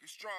Be strong.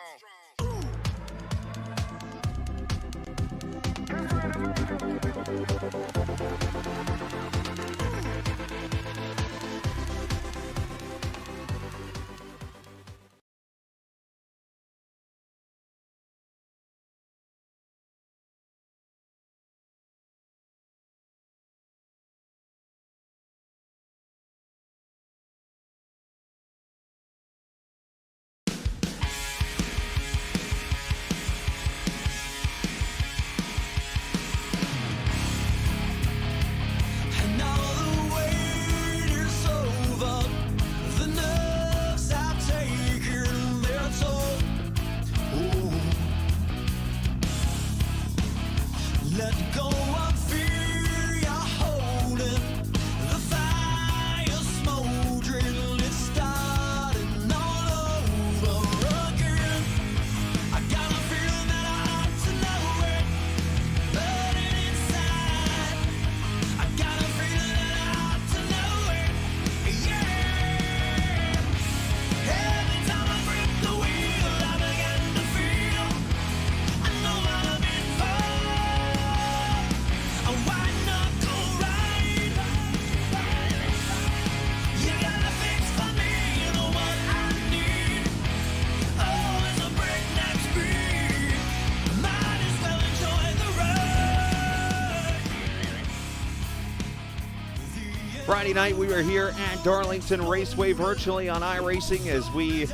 Friday night, we were here at Darlington Raceway virtually on iRacing as we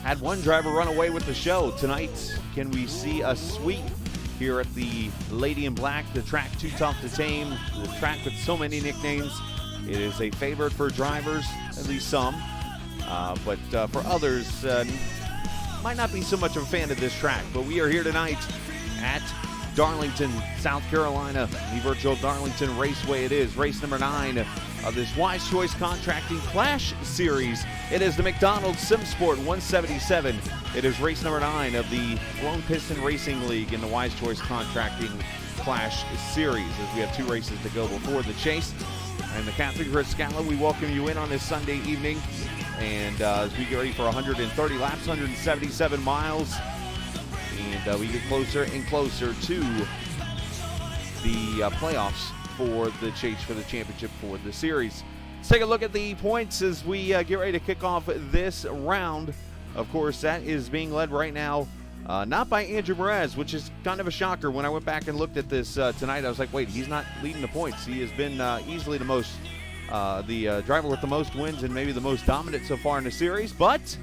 had one driver run away with the show. Tonight, can we see a sweep here at the Lady in Black, the track too tough to tame, the track with so many nicknames. It is a favorite for drivers, at least some, but for others, might not be so much of a fan of this track. But we are here tonight at Darlington, South Carolina, the virtual Darlington Raceway. It is race number 9 of this Wise Choice Contracting Clash Series. It is the McDonald SimSports 177. It is race number 9 of the Piston Racing League in the Wise Choice Contracting Clash Series, as we have 2 races to go before the chase. I'm the Captain Chris Scala. We welcome you in on this Sunday evening, and as we get ready for 130 laps, 177 miles, and we get closer and closer to the playoffs for the chase for the championship for the series. Let's take a look at the points as we get ready to kick off this round. Of course, that is being led right now not by Andrew Mraz, which is kind of a shocker. When I went back and looked at this tonight, I was like, wait, he's not leading the points. He has been easily the most, the driver with the most wins and maybe the most dominant so far in the series, but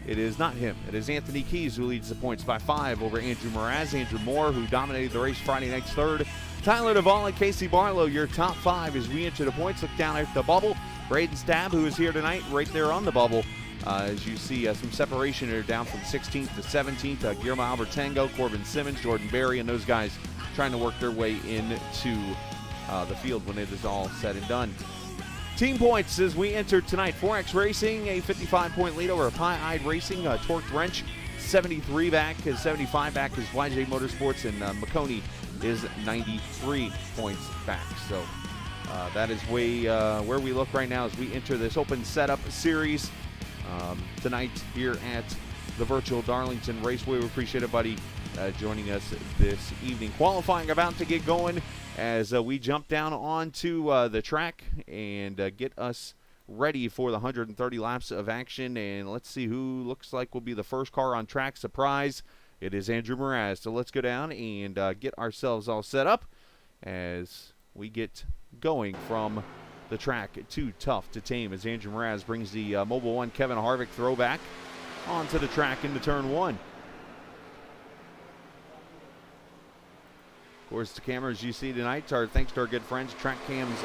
it is not him. It is Anthony Keys who leads the points by 5 over Andrew Mraz. Andrew Moore, who dominated the race Friday night's 3rd. Tyler Duvall and Casey Barlow, your top 5 as we enter the points. Look down at the bubble. Braden Stab, who is here tonight, right there on the bubble. As you see some separation there down from 16th to 17th. Guillermo Albertango, Corbin Simmons, Jordan Berry, and those guys trying to work their way into the field when it is all said and done. Team points as we enter tonight. 4X Racing, a 55-point lead over Pie-Eyed Racing. Torqued Wrench, 73 back, 75 back is YJ Motorsports, and McConey is 93 points back. So that is where we look right now as we enter this open setup series tonight here at the virtual Darlington Raceway. We appreciate everybody joining us this evening. Qualifying about to get going as we jump down onto the track and get us ready for the 130 laps of action. And let's see who looks like will be the first car on track. Surprise, it is Andrew Mraz. So let's go down and get ourselves all set up as we get going from the track. Too tough to tame as Andrew Mraz brings the Mobile One Kevin Harvick throwback onto the track into turn 1. Of course, the cameras you see tonight are thanks to our good friends Track Cams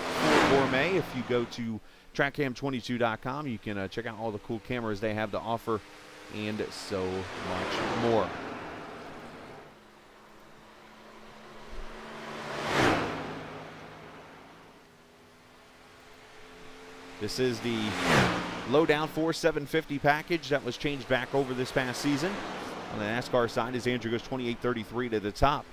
Gourmet. If you go to trackcam22.com, you can check out all the cool cameras they have to offer and so much more. This is the Lowdown 4750 package that was changed back over this past season. On the NASCAR side, as Andrew goes 28.33 to the top.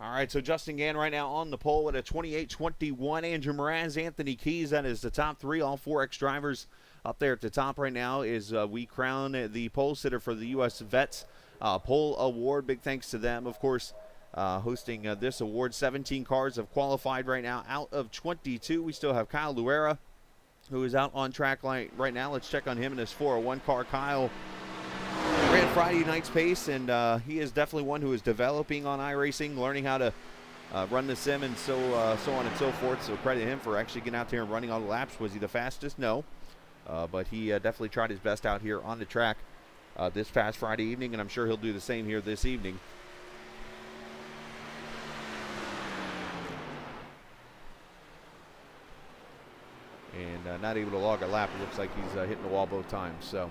All right, so Justin Gann right now on the pole at a 28-21. Andrew Mraz, Anthony Keys, that is the top three. All 4X drivers up there at the top right now is we crown the pole sitter for the U.S. Vets Pole Award. Big thanks to them, of course, hosting this award. 17 cars have qualified right now out of 22. We still have Kyle Luera, who is out on track right now. Let's check on him in his 401 car. Kyle ran Friday night's pace, and he is definitely one who is developing on iRacing, learning how to run the sim and so on and so forth. So credit him for actually getting out there and running all the laps. Was he the fastest? No. But he definitely tried his best out here on the track this past Friday evening, and I'm sure he'll do the same here this evening. And not able to log a lap. It looks like he's hitting the wall both times. So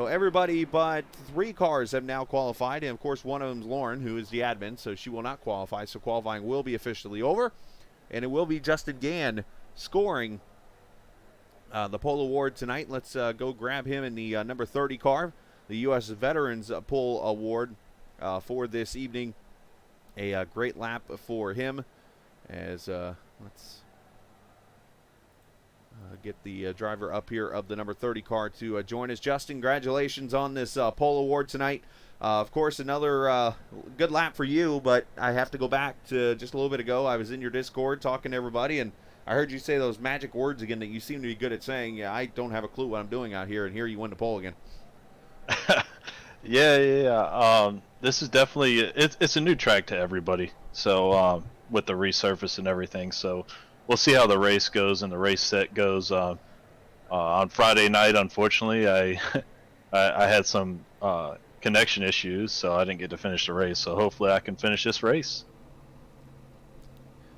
everybody but 3 cars have now qualified, and of course one of them is Lauren, who is the admin, so she will not qualify. So qualifying will be officially over, and it will be Justin Gann scoring the pole award tonight. Let's go grab him in the number 30 car, the U.S. Veterans Pole Award for this evening. A great lap for him. As let's get the driver up here of the number 30 car to join us. Justin, congratulations on this pole award tonight. Of course, another good lap for you, but I have to go back to just a little bit ago. I was in your Discord talking to everybody, and I heard you say those magic words again that you seem to be good at saying. Yeah, I don't have a clue what I'm doing out here, and here you win the pole again. Yeah. This is definitely it's a new track to everybody. So with the resurface and everything, so we'll see how the race goes and the race set goes. On Friday night, unfortunately, I had some connection issues, so I didn't get to finish the race. So hopefully, I can finish this race.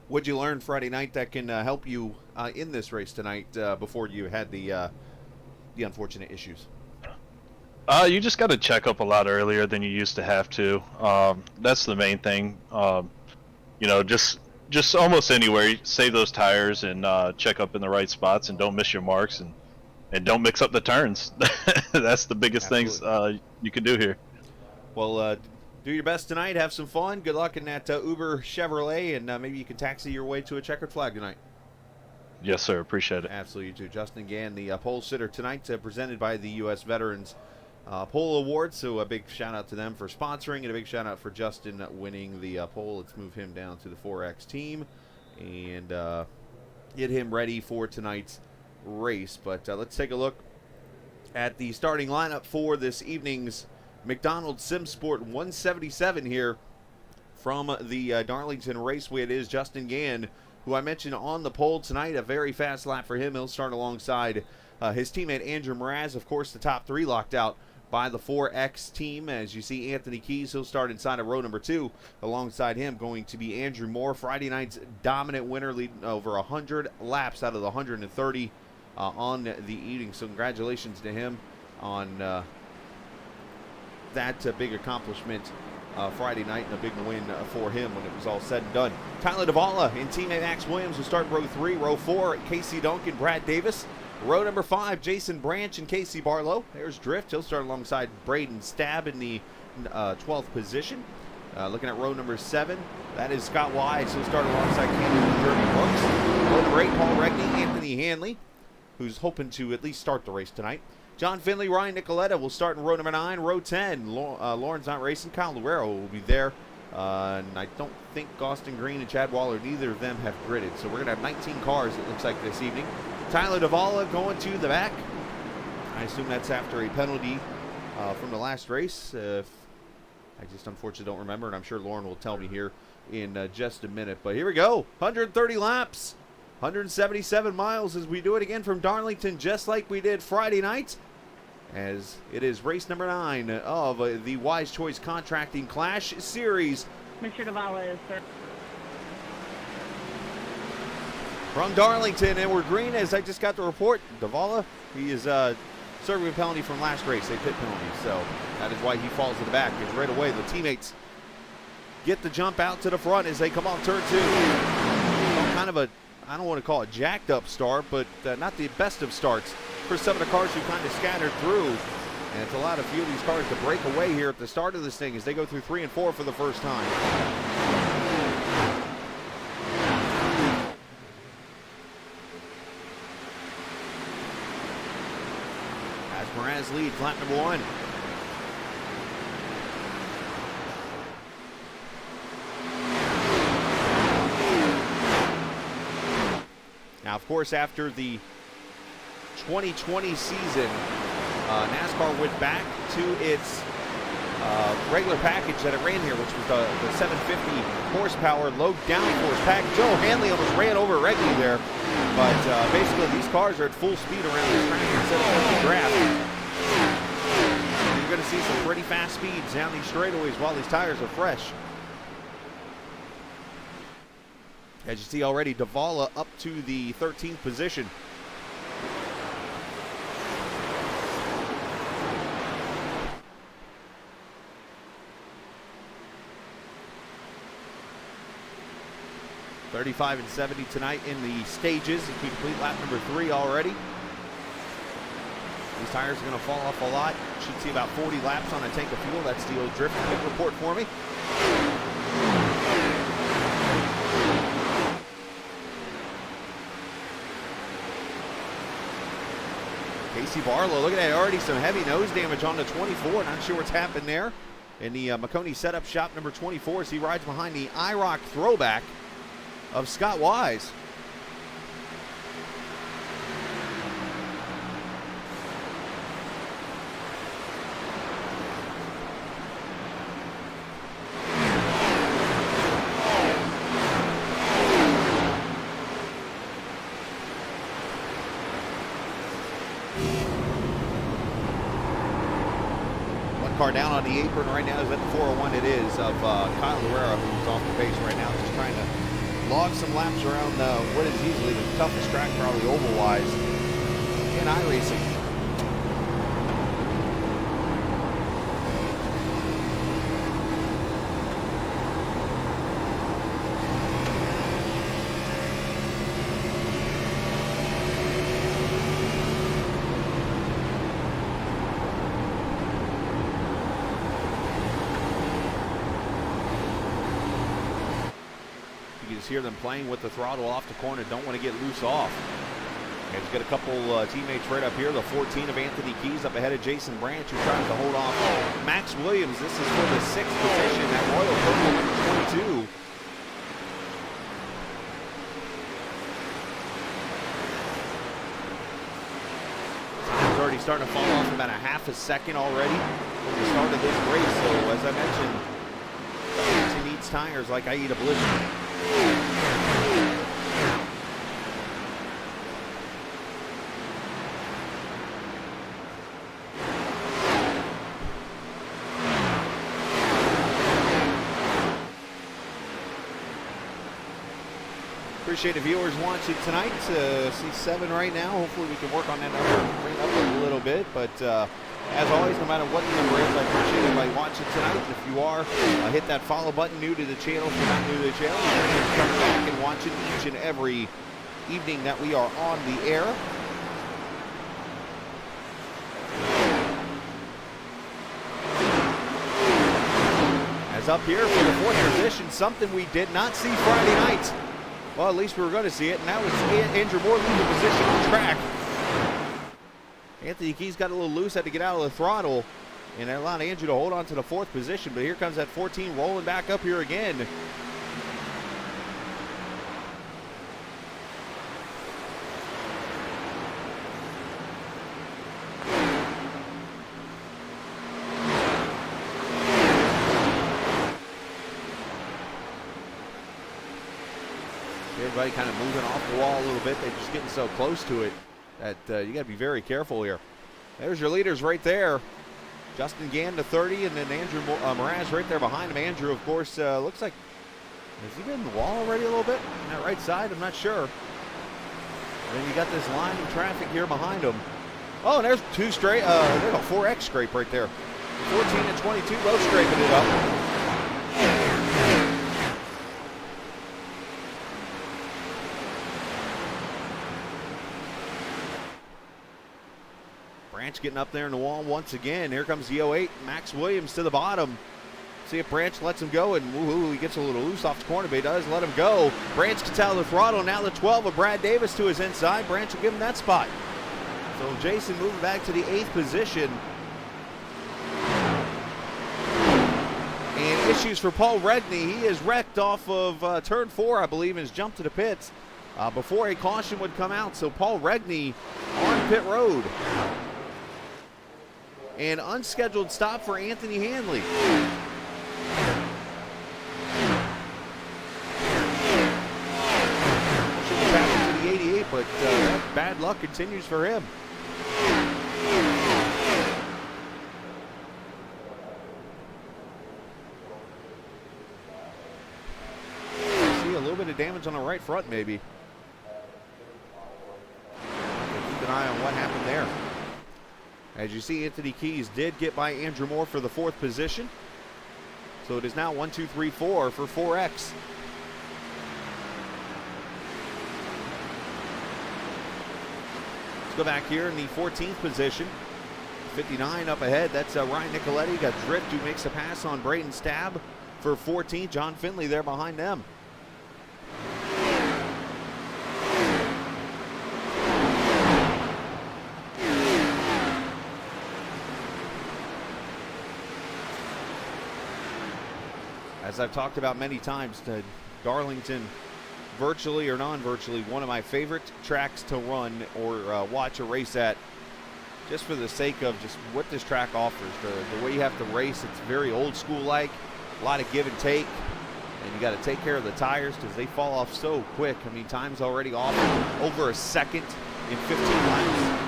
What'd you learn Friday night that can help you in this race tonight before you had the unfortunate issues? You just got to check up a lot earlier than you used to have to. That's the main thing. Just almost anywhere, save those tires and check up in the right spots, and don't miss your marks, and don't mix up the turns. That's the biggest things you can do here. Well, do your best tonight. Have some fun. Good luck in that Uber Chevrolet, and maybe you can taxi your way to a checkered flag tonight. Yes, sir. Appreciate it. Absolutely, you too. Justin Gann, the pole sitter tonight, presented by the U.S. Veterans Pole Award. So a big shout out to them for sponsoring, and a big shout out for Justin winning the pole. Let's move him down to the 4X team and get him ready for tonight's race. But let's take a look at the starting lineup for this evening's McDonald SimSport 177 here from the Darlington Raceway. It is Justin Gann, who I mentioned on the pole tonight. A very fast lap for him. He'll start alongside his teammate Andrew Mraz. Of course, the top 3 locked out by the 4X team. As you see, Anthony Keys, he'll start inside of row number 2. Alongside him going to be Andrew Moore, Friday night's dominant winner, leading over 100 laps out of the 130 on the evening. So congratulations to him on that big accomplishment Friday night, and a big win for him when it was all said and done. Tyler Duvalla and teammate Max Williams will start row 3. Row 4, Casey Duncan, Brad Davis. Row number 5, Jason Branch and Casey Barlow. There's Drift. He'll start alongside Braden Stab in the 12th position. Looking at row number 7, that is Scott Wise. He'll start alongside Cannon and Jeremy Brooks. Row number 8, Paul Regney, Anthony Hanley, who's hoping to at least start the race tonight. John Finley, Ryan Nicoletta will start in row number 9. Row 10, Lauren's not racing. Kyle Luero will be there. And I don't think Austin Green and Chad Waller, neither of them have gridded. So we're going to have 19 cars, it looks like, this evening. Tyler Duvalla going to the back. I assume that's after a penalty from the last race. I just unfortunately don't remember, and I'm sure Lauren will tell me here in just a minute. But here we go. 130 laps, 177 miles as we do it again from Darlington, just like we did Friday night, as it is race number 9 of the Wise Choice Contracting Clash Series. Mr. Duvalla is third. From Darlington, and we're green, as I just got the report. Duvalla, he is serving a penalty from last race, a pit penalty, so that is why he falls to the back, because right away the teammates get the jump out to the front as they come off turn 2. Kind of a, I don't want to call it jacked up start, but not the best of starts for some of the cars who kind of scattered through. And it's allowed a few of these cars to break away here at the start of this thing as they go through 3 and 4 for the first time. as Mraz leads lap number 1. Now, of course, after the 2020 season, NASCAR went back to its regular package that it ran here, which was the 750 horsepower low downforce package. Joe Hanley almost ran over Regley there, but basically these cars are at full speed around this track instead of the draft. You're going to see some pretty fast speeds down these straightaways while these tires are fresh. As you see already, Davala up to the 13th position. .35 and 70 tonight in the stages. If we complete lap number 3 already. These tires are going to fall off a lot. Should see about 40 laps on a tank of fuel. That's the old drift pit report for me. Casey Barlow, look at that, already some heavy nose damage on the 24. Not sure what's happened there. In the Maconi setup shop number 24, as he rides behind the IROC throwback of Scott Wise. Car down on the apron right now is at the 401. It is of Kyle Herrera, who's off the pace right now, just trying to log some laps around what is easily the toughest track, probably oval-wise, in iRacing. Hear them playing with the throttle off the corner, don't want to get loose off. And he's got a couple teammates right up here. The 14 of Anthony Keys up ahead of Jason Branch, who tries to hold off Max Williams. This is for the 6th position at Royal Purple number 22. Time's already starting to fall off about a half a second already from the start of this race. So as I mentioned, he needs tires like I eat a blizzard. Appreciate the viewers watching tonight. See 7 right now. Hopefully we can work on that number and bring it up a little bit. But as always, no matter what the number is, I appreciate everybody watching tonight. If you are, hit that follow button. New to the channel, if you're not new to the channel, you can come back and watch it each and every evening that we are on the air. As up here for the 4th position, something we did not see Friday night. Well, at least we were going to see it, and that was Andrew Moore leaving position on track. Anthony Keys got a little loose, had to get out of the throttle, and that allowed Andrew to hold on to the 4th position. But here comes that 14 rolling back up here again. Everybody kind of moving off the wall a little bit. They're just getting so close to it that you got to be very careful here. There's your leaders right there. Justin Gann to 30, and then Andrew Mraz right there behind him. Andrew, of course, looks like, has he been in the wall already a little bit? On that right side, I'm not sure. And then you got this line of traffic here behind him. Oh, and there's 2 straight, there's a 4X scrape right there. 14 and 22 both scraping it up. Branch getting up there in the wall once again. Here comes the 08, Max Williams to the bottom. See if Branch lets him go, and woohoo, he gets a little loose off the corner, but he does let him go. Branch gets out of the throttle. Now the 12 of Brad Davis to his inside. Branch will give him that spot. So Jason moving back to the 8th position. And issues for Paul Regney. He is wrecked off of turn 4, I believe, and has jumped to the pits before a caution would come out. So Paul Regney on pit road. An unscheduled stop for Anthony Hanley. Should have passed to the 88, but bad luck continues for him. See a little bit of damage on the right front, maybe. Keep an eye on what happened there. As you see, Anthony Keys did get by Andrew Moore for the 4th position. So it is now 1, 2, 3, 4 for 4X. Let's go back here in the 14th position. 59 up ahead. That's Ryan Nicoletti. Got Drift, who makes a pass on Brayton Stab for 14th. John Finley there behind them. As I've talked about many times, Darlington, virtually or non-virtually, one of my favorite tracks to run or watch a race at, just for the sake of just what this track offers. The way you have to race, it's very old school like, a lot of give and take, and you got to take care of the tires because they fall off so quick. I mean, time's already off over a second in 15 laps.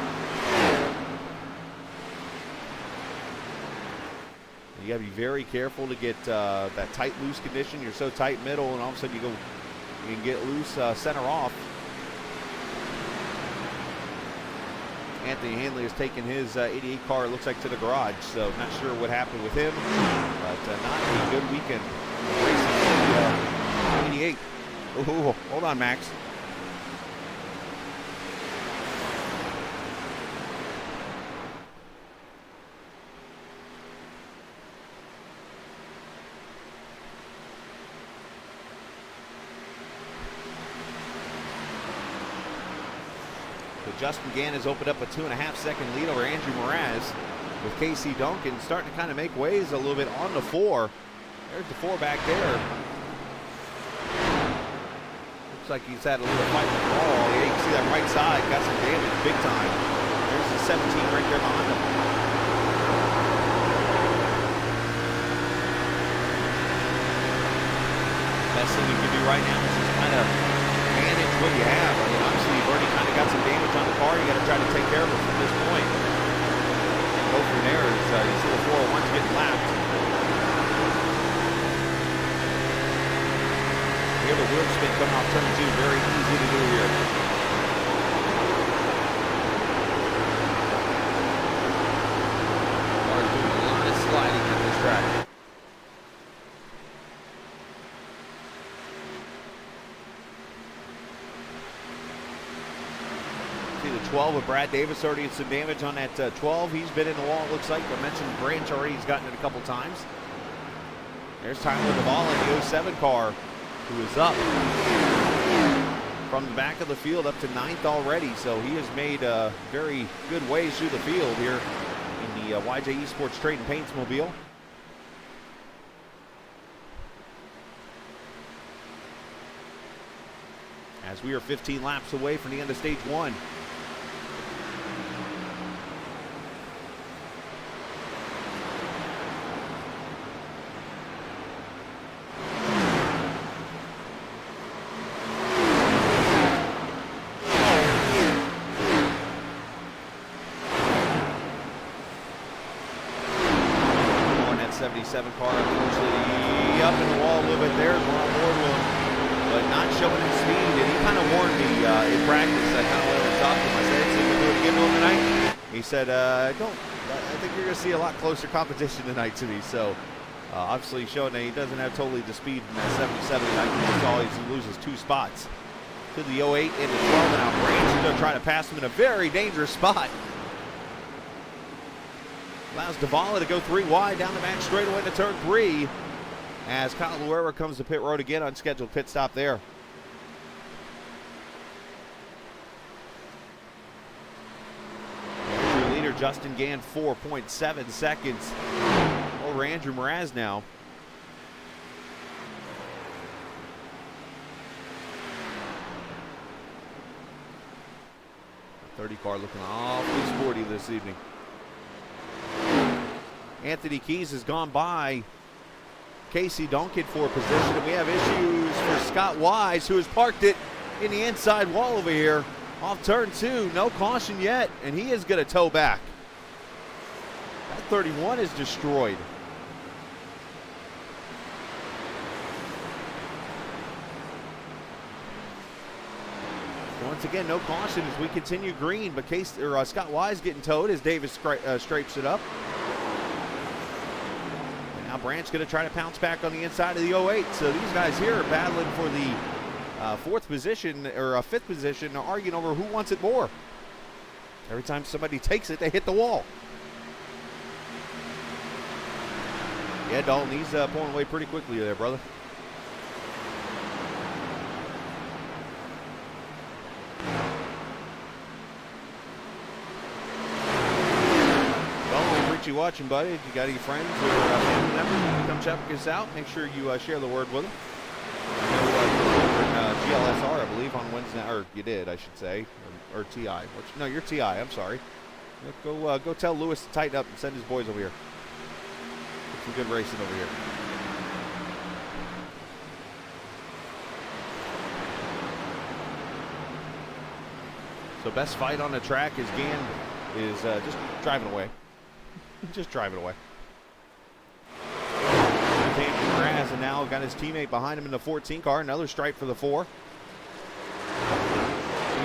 You got to be very careful to get that tight, loose condition. You're so tight middle, and all of a sudden you can get loose center off. Anthony Hanley has taken his 88 car, it looks like, to the garage. So not sure what happened with him, but not a good weekend racing 88. Ooh, hold on, Max. Justin Gann has opened up a 2.5-second lead over Andrew Moraz, with Casey Duncan starting to kind of make waves a little bit on the 4. There's the 4 back there. Looks like he's had a little fight with the ball. Yeah, you can see that right side got some damage big time. There's the 17 right there behind him. Best thing you can do right now is just kind of manage what you have. I mean, obviously you've already kind of got some damage on the car. You got to try to take care of it from this point. Go from there as you see the 401's getting lapped. Here the wheel spin coming off turn 2. Very easy to do here. Car's doing a lot of sliding at this track. See the 12 of Brad Davis already had some damage on that 12. He's been in the wall, it looks like. I mentioned Branch already. He's gotten it a couple times. There's Tyler Duvall in the 07 car, who is up from the back of the field up to 9th already. So he has made very good ways through the field here in the YJ Esports Trade and Paints Mobile. As we are 15 laps away from the end of stage 1. On that 77 car, unfortunately, up in the wall a little bit there. Ron Ward, but not showing his speed, and he kind of warned me in practice. I kind of went and talked to him. I said, "So we'll do it again to him tonight?" He said, I think you're going to see a lot closer competition tonight to me." So obviously showing that he doesn't have totally the speed in that 77 tonight. He always loses 2 spots to the 08 and the 12. Now Branch is going to try to pass him in a very dangerous spot. Allows Davala to go 3 wide down the back straightaway to turn 3. As Kyle Luera comes to pit road again, unscheduled pit stop there. Justin Gann 4.7 seconds over Andrew Mraz now. 30 car looking awfully sporty this evening. Anthony Keys has gone by Casey Duncan for position, and we have issues for Scott Wise, who has parked it in the inside wall over here off turn 2. No caution yet, and he is going to tow back. That 31 is destroyed. Once again, no caution as we continue green, but Scott Wise getting towed as Davis scrapes it up. And now Branch going to try to pounce back on the inside of the 08. So these guys here are battling for the fourth position or fifth position, arguing over who wants it more. Every time somebody takes it, they hit the wall. Yeah, Dalton, he's pulling away pretty quickly there, brother. You watching, buddy. If you got any friends or family members, come check us out. Make sure you share the word with them. GLSR, I believe, on Wednesday, or you did, I should say, or TI. No, you're TI. I'm sorry. Go tell Lewis to tighten up and send his boys over here. Get some good racing over here. So best fight on the track is Gann is just driving away. Just driving away. Mraz, and now got his teammate behind him in the 14 car. Another stripe for the 4. He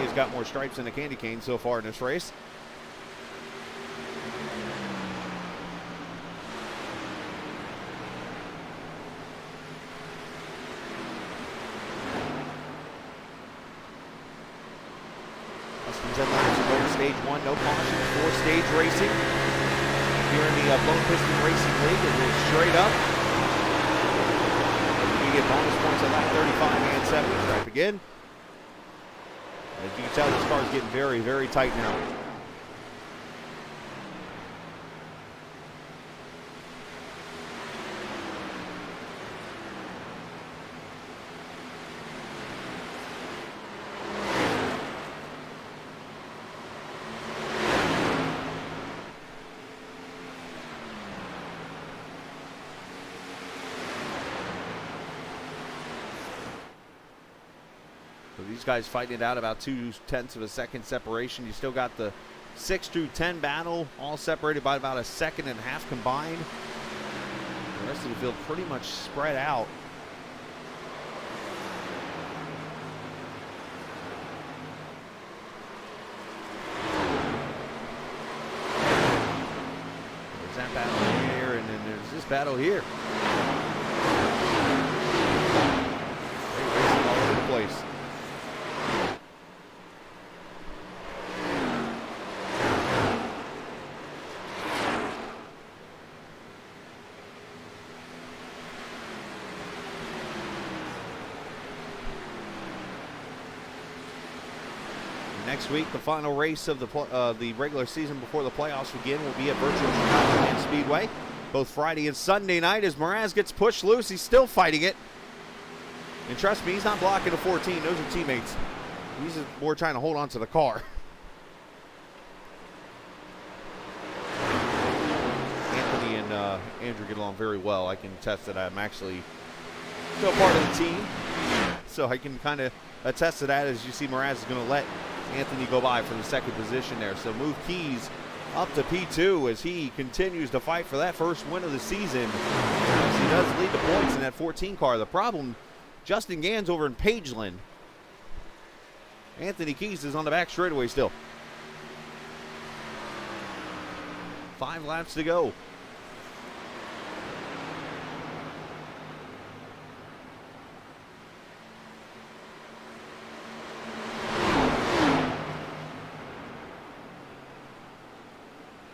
has got more stripes than a candy cane so far in this race. Piston's in line to go to stage 1. No caution. 4-stage racing. Here in the Blown Piston Racing League, it is straight up. You get bonus points on lap 35 and 70. Stripe again. As you can tell, this car is getting very, very tight now. These guys fighting it out about 0.2 of a second separation. You still got the 6 through 10 battle, all separated by about 1.5 seconds combined. The rest of the field pretty much spread out. There's that battle here, and then there's this battle here. Great racing all over the place. Next week, the final race of the regular season before the playoffs begin will be at Virtual Chicagoland Speedway, both Friday and Sunday night. As Mraz gets pushed loose, he's still fighting it. And trust me, he's not blocking a 14. Those are teammates. He's more trying to hold on to the car. Anthony and Andrew get along very well. I can attest that I'm actually still part of the team. So I can kind of attest to that, as you see Mraz is going to let Anthony go by for the second position there. So move Keys up to P2 as he continues to fight for that first win of the season. As he does lead the points in that 14 car. The problem, Justin Gann's over in Pageland. Anthony Keys is on the back straightaway still. 5 laps to go.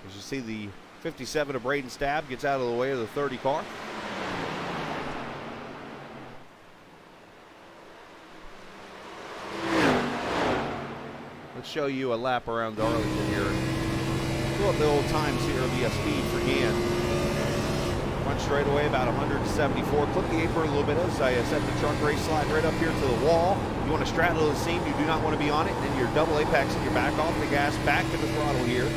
As you see, the 57 of Braden Stab gets out of the way of the 30 car. Let's show you a lap around Darlington here. Do up the old times here, the speed for Gann. Front straightaway about 174. Clip the apron a little bit as I set the truck race slide right up here to the wall. You want to straddle the seam, you do not want to be on it. Then your double apex and your back off the gas, back to the throttle here.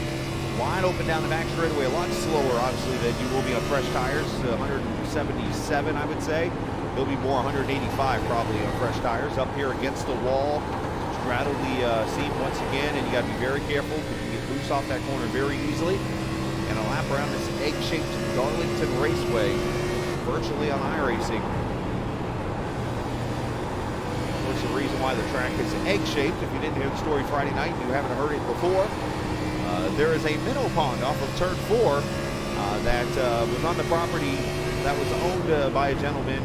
Wide open down the back straightaway, a lot slower obviously than you will be on fresh tires. 177 I would say. It'll be more 185 probably on fresh tires. Up here against the wall, straddle the seam once again, and you got to be very careful because you get loose off that corner very easily. And a lap around this egg-shaped Darlington Raceway, virtually on iRacing. Of course, the reason why the track is egg-shaped, if you didn't hear the story Friday night, you haven't heard it before. There is a minnow pond off of turn 4 that was on the property that was owned by a gentleman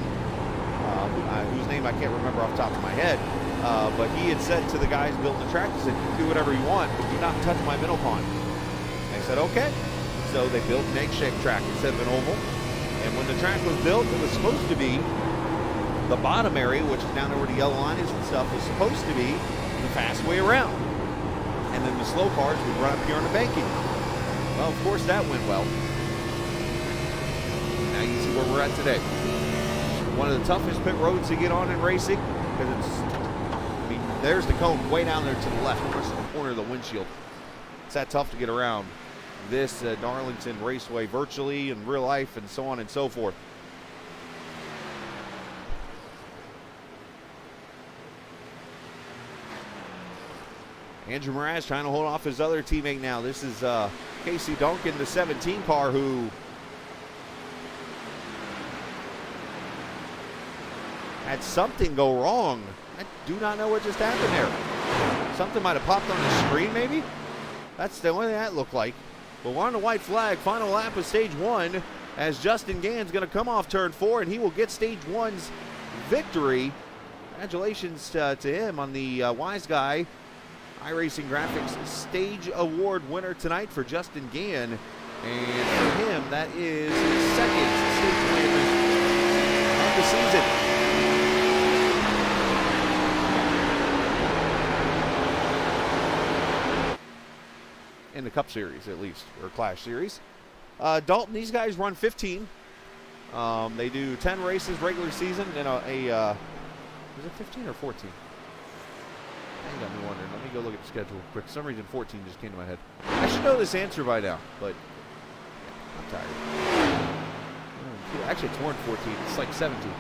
whose name I can't remember off the top of my head. But he had said to the guys building the track, he said, "You can do whatever you want, but do not touch my minnow pond." And they said, "Okay." So they built an egg-shaped track instead of an oval. And when the track was built, it was supposed to be the bottom area, which is down there where the yellow line is and stuff, was supposed to be the fast way around. And then the slow cars would run up here on the banking. Well, of course, that went well. Now you see where we're at today. One of the toughest pit roads to get on in racing, because it's, I mean, there's the cone way down there to the left, versus the corner of the windshield. It's that tough to get around this Darlington Raceway virtually in real life and so on and so forth. Andrew Mraz trying to hold off his other teammate now. This is Casey Duncan, the 17 car, who had something go wrong. I do not know what just happened there. Something might have popped on the screen, maybe? That's the only thing that looked like. But we're on the white flag, final lap of stage 1, as Justin Gann's going to come off turn 4, and he will get stage 1's victory. Congratulations to him on the Wise Guy iRacing Graphics Stage Award winner tonight for Justin Gann. And for him, that is his second stage win of the season. In the Cup Series, at least, or Clash Series. Dalton, these guys run 15. They do 10 races regular season and is it 15 or 14? You got me wondering. Let me go look at the schedule quick. For some reason 14 just came to my head. I should know this answer by now, but I'm tired. Actually, it's more than 14. It's like 17.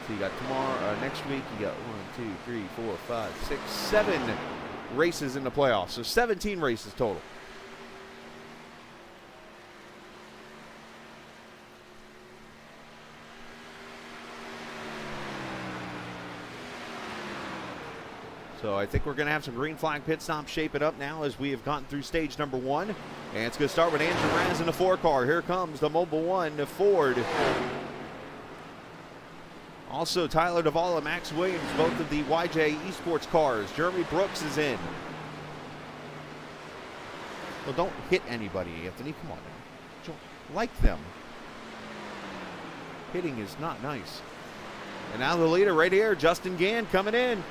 So you got tomorrow, next week, you got 1, 2, 3, 4, 5, 6, 7 races in the playoffs. So 17 races total. So I think we're going to have some green flag pit stops shaping up now as we have gotten through stage number 1. And it's going to start with Andrew Raz in the 4 car. Here comes the Mobile 1, the Ford. Also, Tyler Duvall and Max Williams, both of the YJ Esports cars. Jeremy Brooks is in. Well, don't hit anybody, Anthony. Come on now. Don't like them. Hitting is not nice. And now the leader right here, Justin Gann, coming in.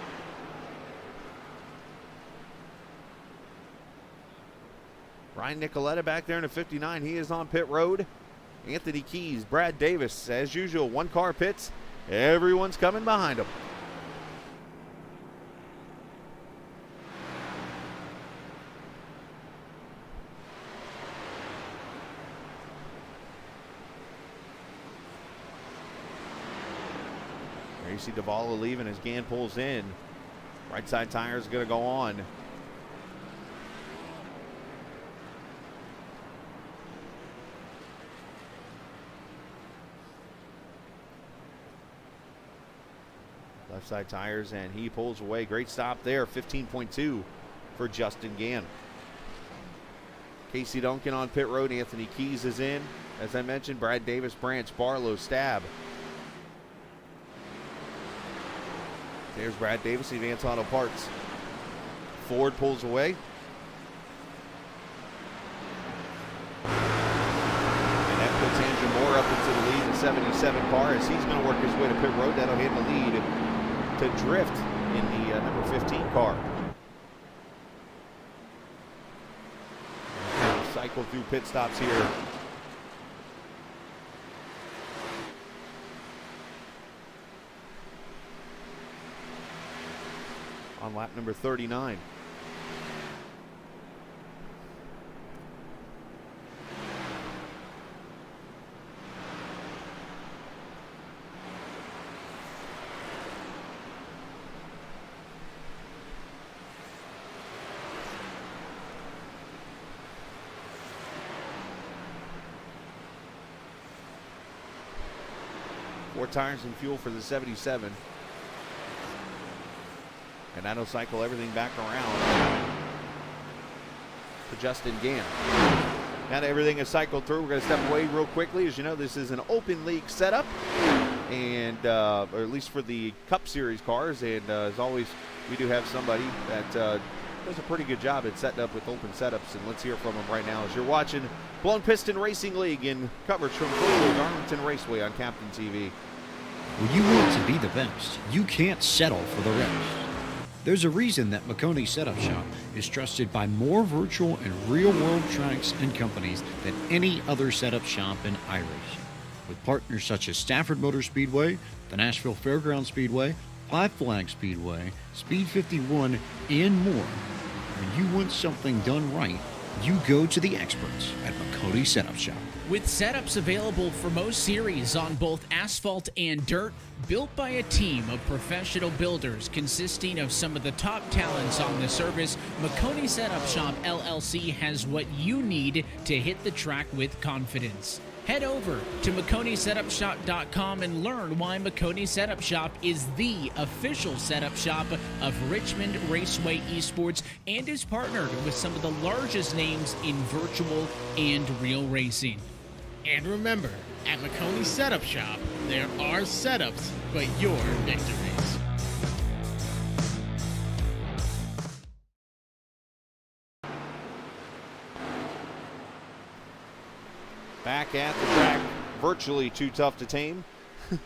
Ryan Nicoletta back there in the 59. He is on pit road. Anthony Keys, Brad Davis, as usual, 1 car pits. Everyone's coming behind him. There you see Davala leaving as Gann pulls in. Right side tire is going to go on. Left side tires, and he pulls away. Great stop there. 15.2 for Justin Gann. Casey Duncan on pit road. Anthony Keys is in. As I mentioned, Brad Davis, Branch, Barlow, Stab. There's Brad Davis, Advance Auto Parts. Ford pulls away. And that puts Andrew Moore up into the lead, the 77 car, as he's going to work his way to pit road. That'll hit the lead to Drift in the number 15 car. cycle through pit stops here. On lap number 39. Four tires and fuel for the 77. And that'll cycle everything back around to Justin Gann. Now that everything is cycled through, we're going to step away real quickly. As you know, this is an open league setup, and or at least for the Cup Series cars. And as always, we do have somebody that does a pretty good job at setting up with open setups. And let's hear from him right now as you're watching Blown Piston Racing League in coverage from Darlington Raceway on Captain TV. When you want to be the best, you can't settle for the rest. There's a reason that McConey Setup Shop is trusted by more virtual and real-world tracks and companies than any other setup shop in iRacing. With partners such as Stafford Motor Speedway, the Nashville Fairgrounds Speedway, Five Flag Speedway, Speed 51, and more. When you want something done right, you go to the experts at McConey Setup Shop. With setups available for most series on both asphalt and dirt, built by a team of professional builders consisting of some of the top talents on the service, McConey Setup Shop LLC has what you need to hit the track with confidence. Head over to McConeySetupShop.com and learn why McConey Setup Shop is the official setup shop of Richmond Raceway Esports and is partnered with some of the largest names in virtual and real racing. And remember, at McConey Setup Shop, there are setups, but your victories. Back at the track, virtually too tough to tame,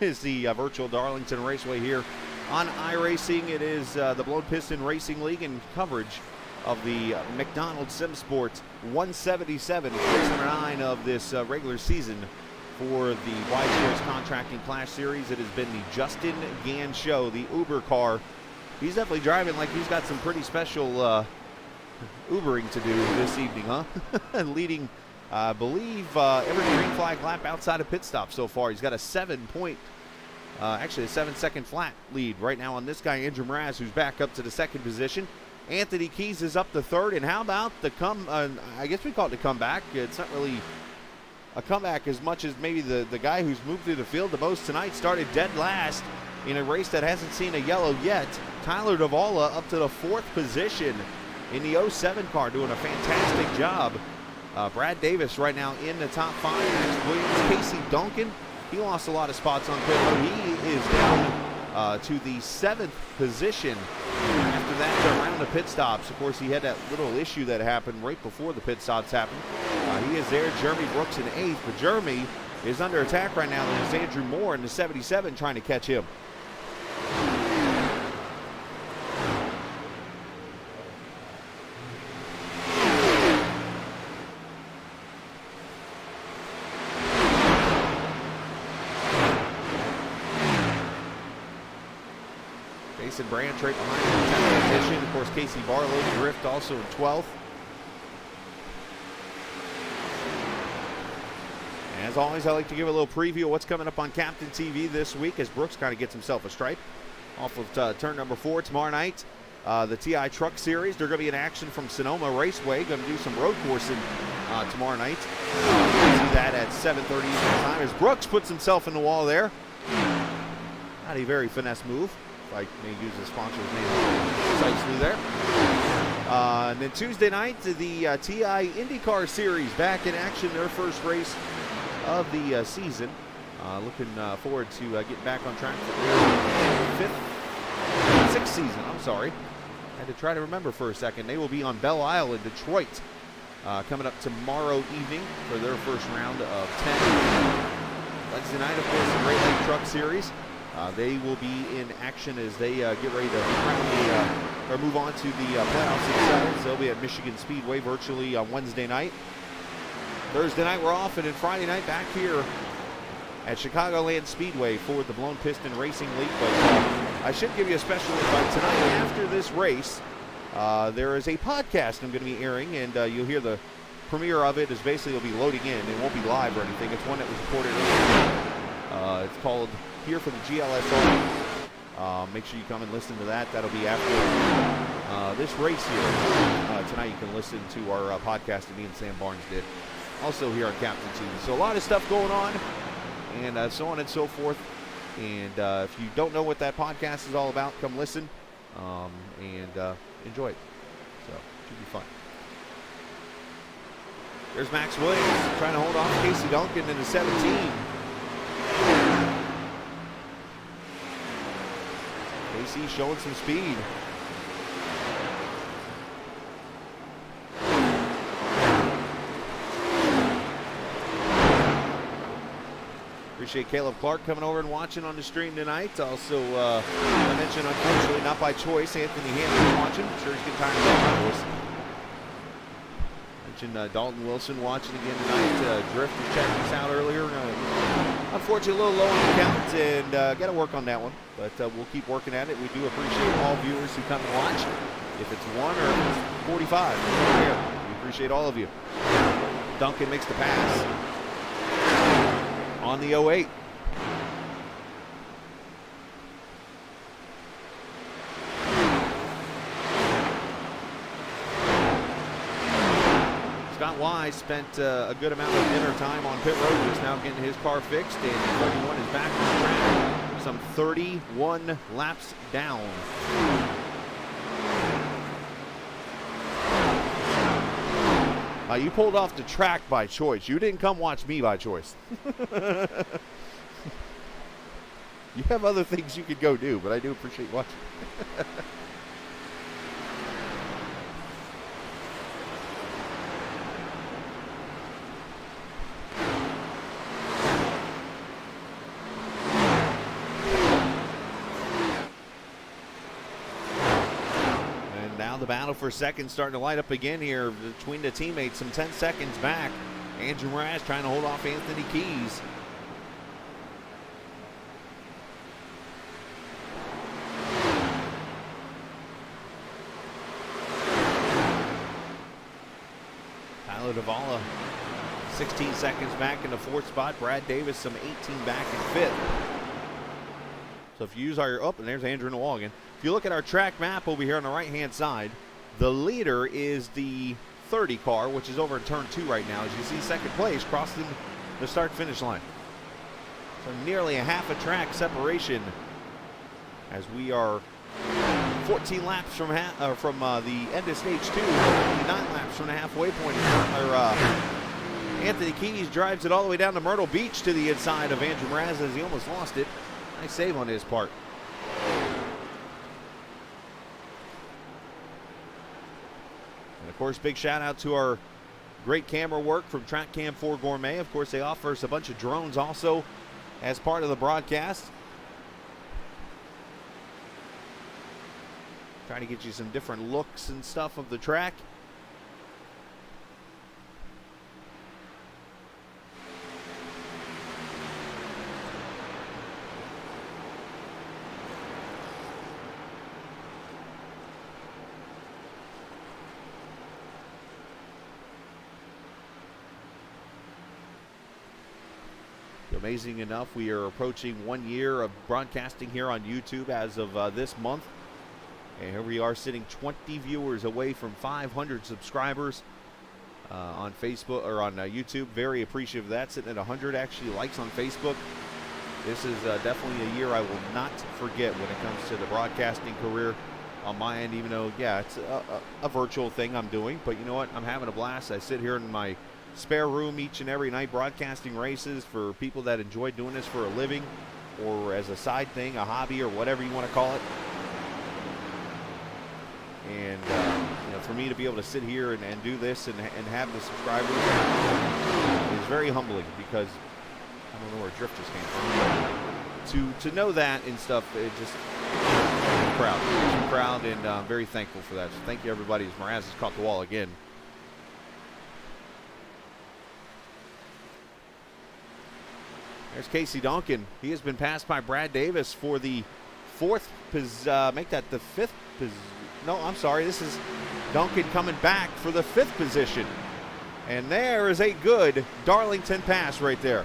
is the virtual Darlington Raceway here on iRacing. It is the Blown Piston Racing League in coverage of the McDonald SimSports 177, race number 9 of this regular season for the Wide Choice Contracting Clash Series. It has been the Justin Gann Show, the Uber car. He's definitely driving like he's got some pretty special Ubering to do this evening, huh? Leading, I believe, every green flag lap outside of pit stop so far. He's got a 7-second flat lead right now on this guy, Andrew Mraz, who's back up to the second position. Anthony Keys is up to third, and how about the I guess we call it the comeback. It's not really a comeback as much as maybe the guy who's moved through the field the most tonight started dead last in a race that hasn't seen a yellow yet. Tyler Davala up to the 4th position in the 07 car, doing a fantastic job. Brad Davis right now in the top 5. Max Williams, Casey Duncan, he lost a lot of spots on pit road. He is down to the 7th position. After that, around the pit stops, of course, he had that little issue that happened right before the pit stops happened. He is there. Jeremy Brooks in 8th, but Jeremy is under attack right now. There's Andrew Moore in the 77 trying to catch him. Jason Branch right behind him in 10th position. Of course, Casey Barlow, the drift, also in 12th. As always, I like to give a little preview of what's coming up on Captain TV this week as Brooks kind of gets himself a stripe off of turn number 4 tomorrow night. The TI Truck Series, they're going to be in action from Sonoma Raceway. Going to do some road coursing tomorrow night. We'll see that at 7:30 Eastern time as Brooks puts himself in the wall there. Not a very finesse move. I may use the sponsor's name precisely there. And then Tuesday night, the TI IndyCar Series back in action, their first race of the season. Looking forward to getting back on track for their 6th season. I'm sorry. Had to try to remember for a second. They will be on Belle Isle in Detroit coming up tomorrow evening for their first round of 10. Wednesday night, of course, the Great Lake Truck Series. They will be in action as they get ready to or move on to the playoffs themselves. They'll be at Michigan Speedway virtually on Wednesday night. Thursday night we're off, and then Friday night back here at Chicagoland Speedway for the Blown Piston Racing League. But I should give you a special invite tonight. After this race, there is a podcast I'm going to be airing, and you'll hear the premiere of it. Is basically it'll be loading in. It won't be live or anything. It's one that was recorded earlier. It's called Here for the GLS. Make sure you come and listen to that. That'll be after this race here. Tonight you can listen to our podcast that me and Sam Barnes did. Also here on Captain TV. So a lot of stuff going on, and so on and so forth. And if you don't know what that podcast is all about, come listen and enjoy it. So it should be fun. There's Max Williams trying to hold off Casey Duncan in the 17. Casey showing some speed. Appreciate Caleb Clark coming over and watching on the stream tonight. Also, I mentioned, unfortunately, not by choice, Anthony Hammond watching. I'm sure he's getting tired of that voice. Mentioned Dalton Wilson watching again tonight. Drift was checking us out earlier. Unfortunately, a little low on the count, and got to work on that one. But we'll keep working at it. We do appreciate all viewers who come and watch. If it's 1 or if it's 45, we appreciate all of you. Duncan makes the pass on the 08. Scott Wise spent a good amount of dinner time on pit road, just now getting his car fixed, and 31 is back on the track, some 31 laps down. You pulled off the track by choice. You didn't come watch me by choice. You have other things you could go do, but I do appreciate watching. The battle for second starting to light up again here between the teammates. Some 10 seconds back. Andrew Mraz trying to hold off Anthony Keys. Tyler Davala 16 seconds back in the 4th spot. Brad Davis some 18 back in 5th. So if you use our, and there's Andrew Noel again. If you look at our track map over here on the right-hand side, the leader is the 30 car, which is over in turn 2 right now. As you see, second place crossing the start-finish line. So nearly a half a track separation as we are 14 laps from the end of stage 2, 9 laps from the halfway point. Anthony Keys drives it all the way down to Myrtle Beach to the inside of Andrew Mraz as he almost lost it. Nice save on his part. And of course, big shout out to our great camera work from Track Cam 4 Gourmet. Of course, they offer us a bunch of drones also as part of the broadcast. Trying to get you some different looks and stuff of the track. Amazing enough, we are approaching 1 year of broadcasting here on YouTube as of this month. And here we are sitting 20 viewers away from 500 subscribers on Facebook or on YouTube. Very appreciative of that. Sitting at 100 actually likes on Facebook. This is definitely a year I will not forget when it comes to the broadcasting career on my end, even though, yeah, it's a virtual thing I'm doing. But you know what? I'm having a blast. I sit here in my spare room each and every night broadcasting races for people that enjoy doing this for a living or as a side thing, a hobby, or whatever you want to call it. And you know, for me to be able to sit here and do this and have the subscribers is very humbling, because I don't know where drift just came from. To know that and stuff, it just I'm proud and I'm very thankful for that. So thank you, everybody. As Mraz has caught the wall again. There's Casey Duncan. He has been passed by Brad Davis for the fourth make that the fifth no, I'm sorry. This is Duncan coming back for the fifth position. And there is a good Darlington pass right there.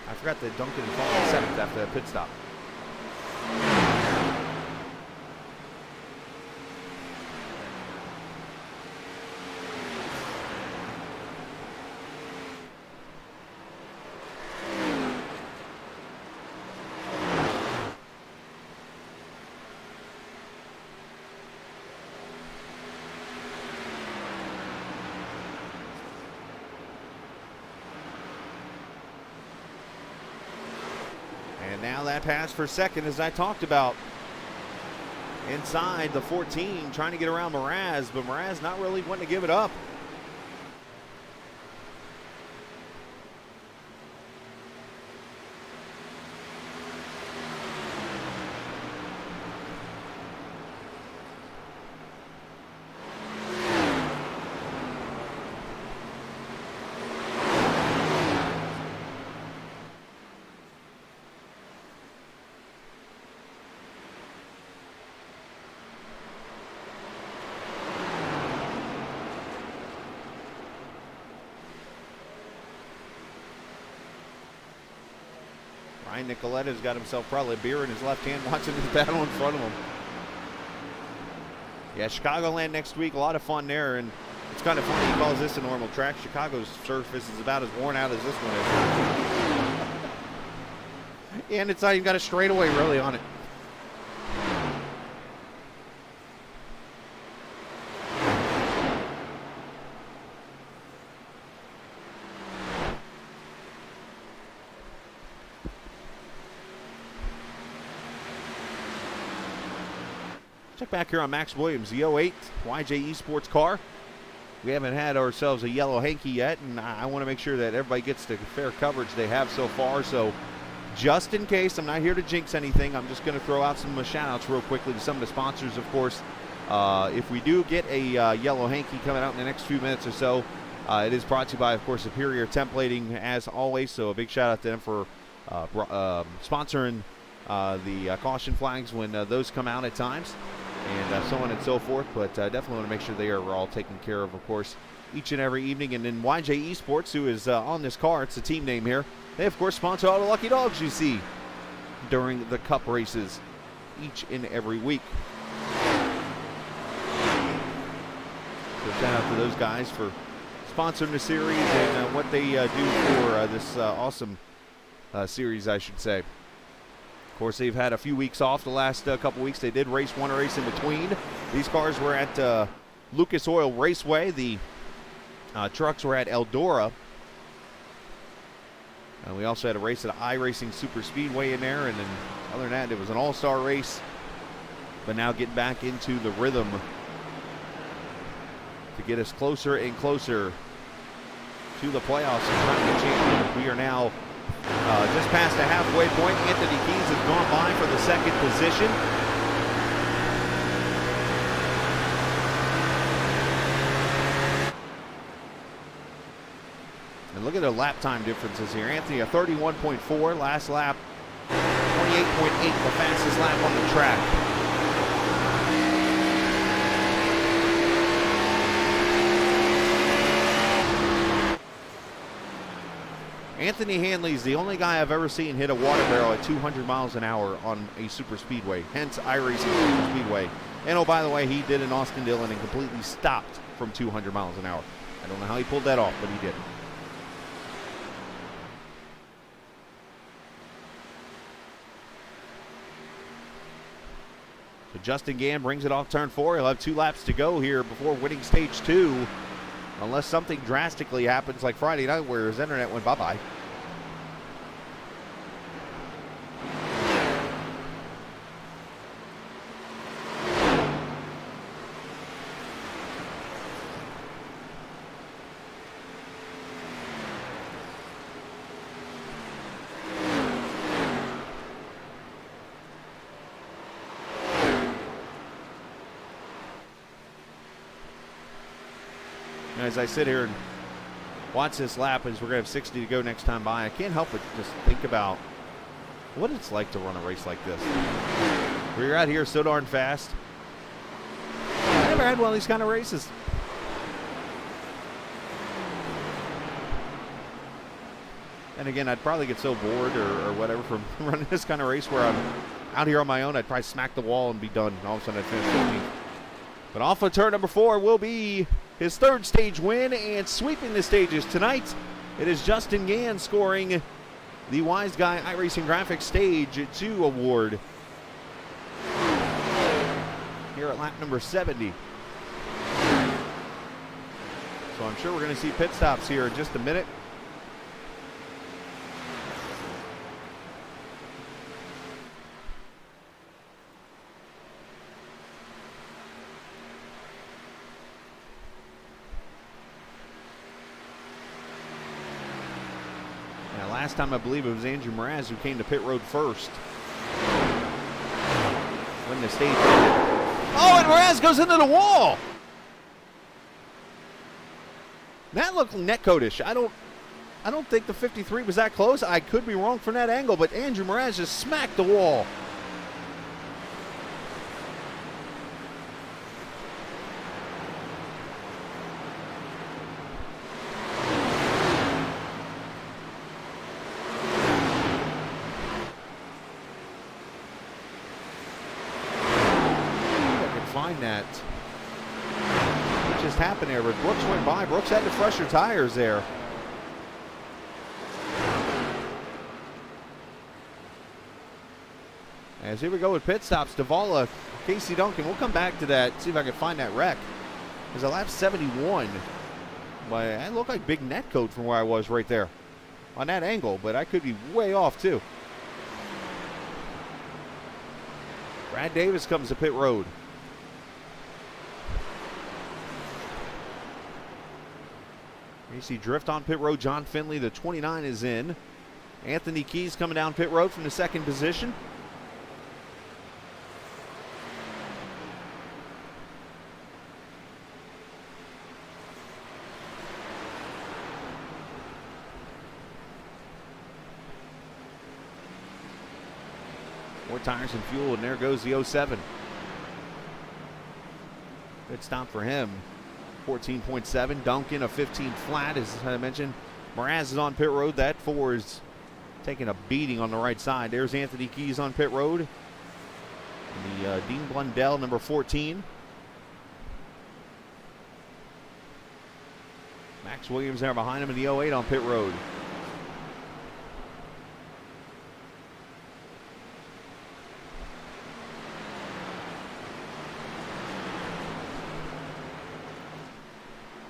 I forgot that Duncan followed seventh after that pit stop. And now that pass for second, as I talked about. Inside the 14, trying to get around Mraz, but Mraz not really wanting to give it up. Ryan Nicoletta's got himself probably a beer in his left hand watching this battle in front of him. Yeah, Chicagoland next week, a lot of fun there, and it's kind of funny he calls this a normal track. Chicago's surface is about as worn out as this one is. And it's not even got a straightaway really on it. Check back here on Max Williams, the 08 YJ Esports car. We haven't had ourselves a yellow hanky yet, and I want to make sure that everybody gets the fair coverage they have so far. So just in case, I'm not here to jinx anything, I'm just going to throw out some shout-outs real quickly to some of the sponsors, of course. If we do get a yellow hanky coming out in the next few minutes or so, it is brought to you by, of course, Superior Templating, as always. So a big shout-out to them for sponsoring the caution flags when those come out at times, and so on and so forth. But definitely want to make sure they are all taken care of course, each and every evening. And then YJ Esports, who is on this car, it's the team name here, they, of course, sponsor all the lucky dogs you see during the Cup races each and every week. So shout out to those guys for sponsoring the series and what they do for this awesome series, I should say. Of course, they've had a few weeks off the last couple weeks. They did race one race in between. These cars were at Lucas Oil Raceway. The trucks were at Eldora. And we also had a race at iRacing Super Speedway in there. And then other than that, it was an all-star race. But now getting back into the rhythm to get us closer and closer to the playoffs and trying to get champions. We are now just past the halfway point. Anthony Keys has gone by for the second position. And look at the lap time differences here. Anthony, a 31.4 last lap, 28.8, the fastest lap on the track. Anthony Hanley's the only guy I've ever seen hit a water barrel at 200 miles an hour on a super speedway, hence iRacing Super Speedway. And oh, by the way, he did in Austin Dillon and completely stopped from 200 miles an hour. I don't know how he pulled that off, but he did. So Justin Gann brings it off turn 4. He'll have 2 laps to go here before winning stage 2. Unless something drastically happens like Friday night where his internet went bye-bye. As I sit here and watch this lap as we're going to have 60 to go next time by. I can't help but just think about what it's like to run a race like this. Where you're out here so darn fast. I never had one of these kind of races. And again, I'd probably get so bored or whatever from running this kind of race where I'm out here on my own. I'd probably smack the wall and be done. And all of a sudden I'd finish 15th. But off of turn number 4 will be his third stage win, and sweeping the stages tonight, it is Justin Gann scoring the Wise Guy iRacing Graphics Stage 2 award here at lap number 70. So I'm sure we're going to see pit stops here in just a minute. Last time I believe it was Andrew Mraz who came to pit road first when the stage ended. Oh, and Mraz goes into the wall. That looked netcode-ish. I don't think the 53 was that close. I could be wrong from that angle, but Andrew Mraz just smacked the wall. That what just happened there, but Brooks went by. Brooks had to fresher tires there. As here we go with pit stops, Davala, Casey Duncan. We'll come back to that, see if I can find that wreck. There's a lap 71, but it looked like big net code from where I was right there on that angle, but I could be way off too. Brad Davis comes to pit road. You see drift on pit road. John Finley, the 29, is in. Anthony Keys coming down pit road from the second position. More tires and fuel, and there goes the 07. Good stop for him. 14.7. Duncan a 15 flat, as I mentioned. Mraz is on pit road. That 4 is taking a beating on the right side. There's Anthony Keys on pit road. And the Dean Blundell, number 14. Max Williams there behind him in the 08 on pit road.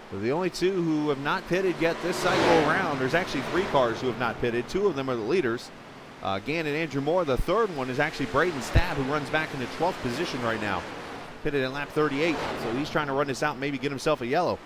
So the only two who have not pitted yet this cycle around, there's actually 3 cars who have not pitted. 2 of them are the leaders, Gann and Andrew Moore. The third one is actually Braden Stab, who runs back in the 12th position right now. Pitted in lap 38, so he's trying to run this out and maybe get himself a yellow.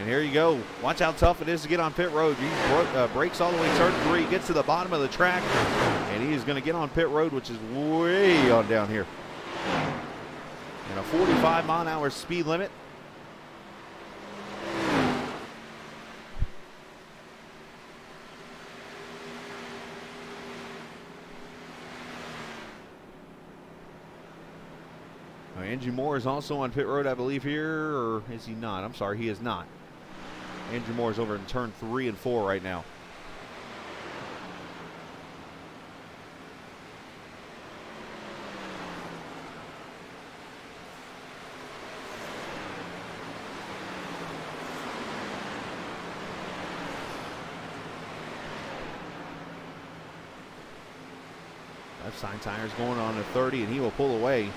Here you go. Watch how tough it is to get on pit road. He brakes all the way turn 3, gets to the bottom of the track, and he is going to get on pit road, which is way on down here. And a 45-mile-an-hour speed limit. Now, Andrew Moore is also on pit road, I believe, here, or is he not? I'm sorry, he is not. Andrew Moore is over in turn 3 and 4 right now. Left side tires going on to 30, and he will pull away.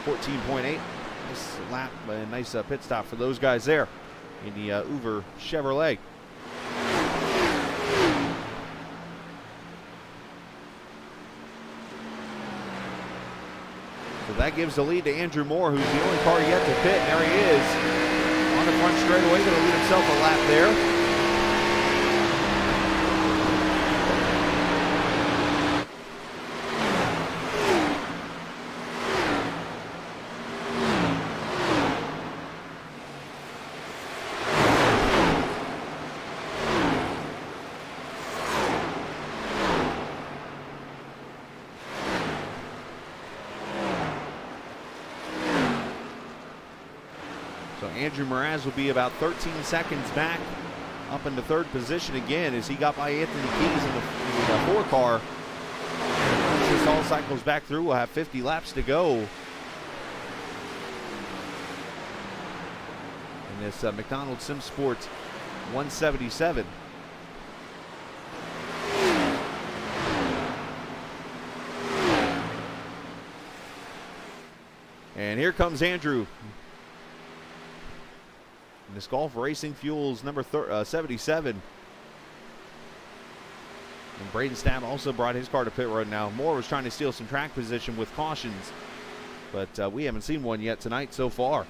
14.8. Nice lap, a nice pit stop for those guys there in the Uber Chevrolet. So that gives the lead to Andrew Moore, who's the only car yet to pit. And there he is on the front straightaway, going to lead himself a lap there. So Andrew Mraz will be about 13 seconds back up into third position again as he got by Anthony Keys in the 4 car. Once this all cycles back through, we'll have 50 laps to go in this McDonald SimSports 177. And here comes Andrew. And this Golf Racing Fuels number 77. And Braden Stab also brought his car to pit road now. Moore was trying to steal some track position with cautions, but we haven't seen one yet tonight so far.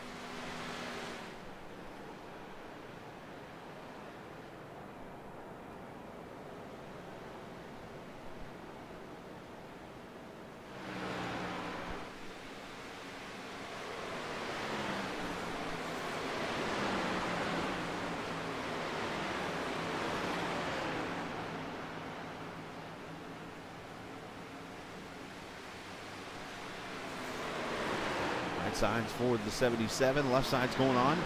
Sides for the 77, left side's going on.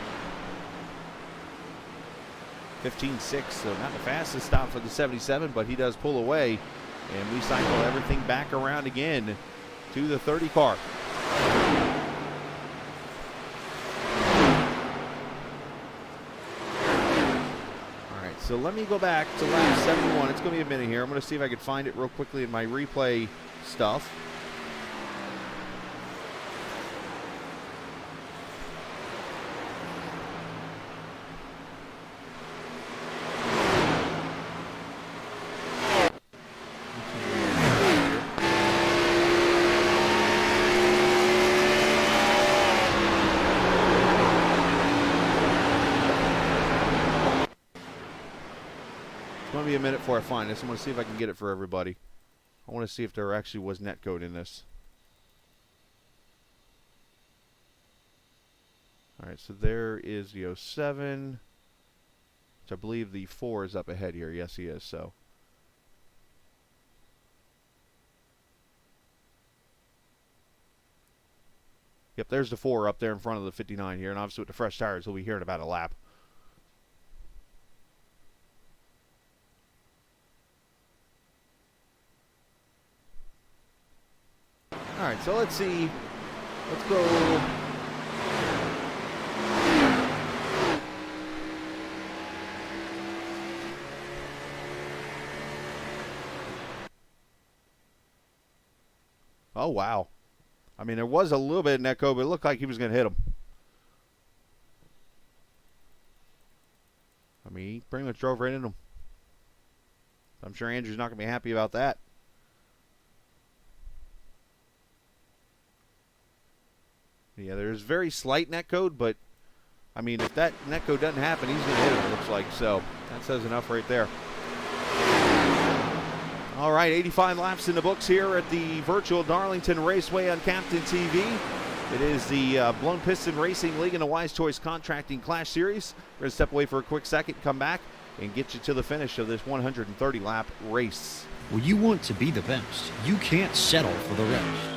15.6, so not the fastest stop for the 77, but he does pull away, and we cycle everything back around again to the 30 car. All right, so let me go back to lap 71. It's going to be a minute here. I'm going to see if I can find it real quickly in my replay stuff. Be a minute before I find this. I'm going to see if I can get it for everybody. I want to see if there actually was netcode in this. All right, so there is the 07, which I believe the 4 is up ahead here. Yes, he is. So yep, there's the 4 up there in front of the 59 here, and obviously with the fresh tires, he'll be here in about a lap. All right, so let's see. Let's go. Oh, wow. I mean, there was a little bit of netcode, but it looked like he was going to hit him. I mean, he pretty much drove right into him. I'm sure Andrew's not going to be happy about that. Yeah, there's very slight netcode, but I mean, if that netcode doesn't happen, he's going to hit it, it looks like. So that says enough right there. All right, 85 laps in the books here at the virtual Darlington Raceway on Captain TV. It is the Blown Piston Racing League and the Wise Choice Contracting Clash Series. We're going to step away for a quick second, come back, and get you to the finish of this 130-lap race. When you want to be the best, you can't settle for the rest.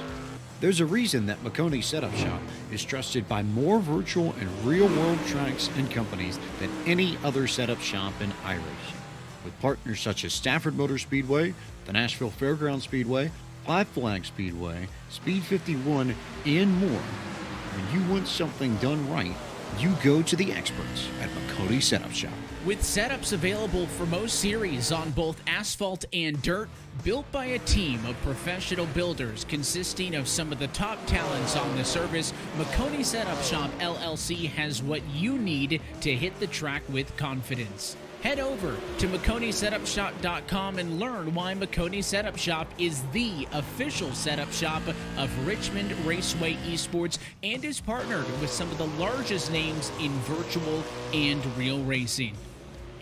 There's a reason that McConey Setup Shop is trusted by more virtual and real-world tracks and companies than any other setup shop in iRacing. With partners such as Stafford Motor Speedway, the Nashville Fairgrounds Speedway, Five Flag Speedway, Speed 51, and more. When you want something done right, you go to the experts at McConey Setup Shop. With setups available for most series on both asphalt and dirt, built by a team of professional builders consisting of some of the top talents on the service, McConey Setup Shop LLC has what you need to hit the track with confidence. Head over to McConeySetupShop.com and learn why McConey Setup Shop is the official setup shop of Richmond Raceway Esports and is partnered with some of the largest names in virtual and real racing.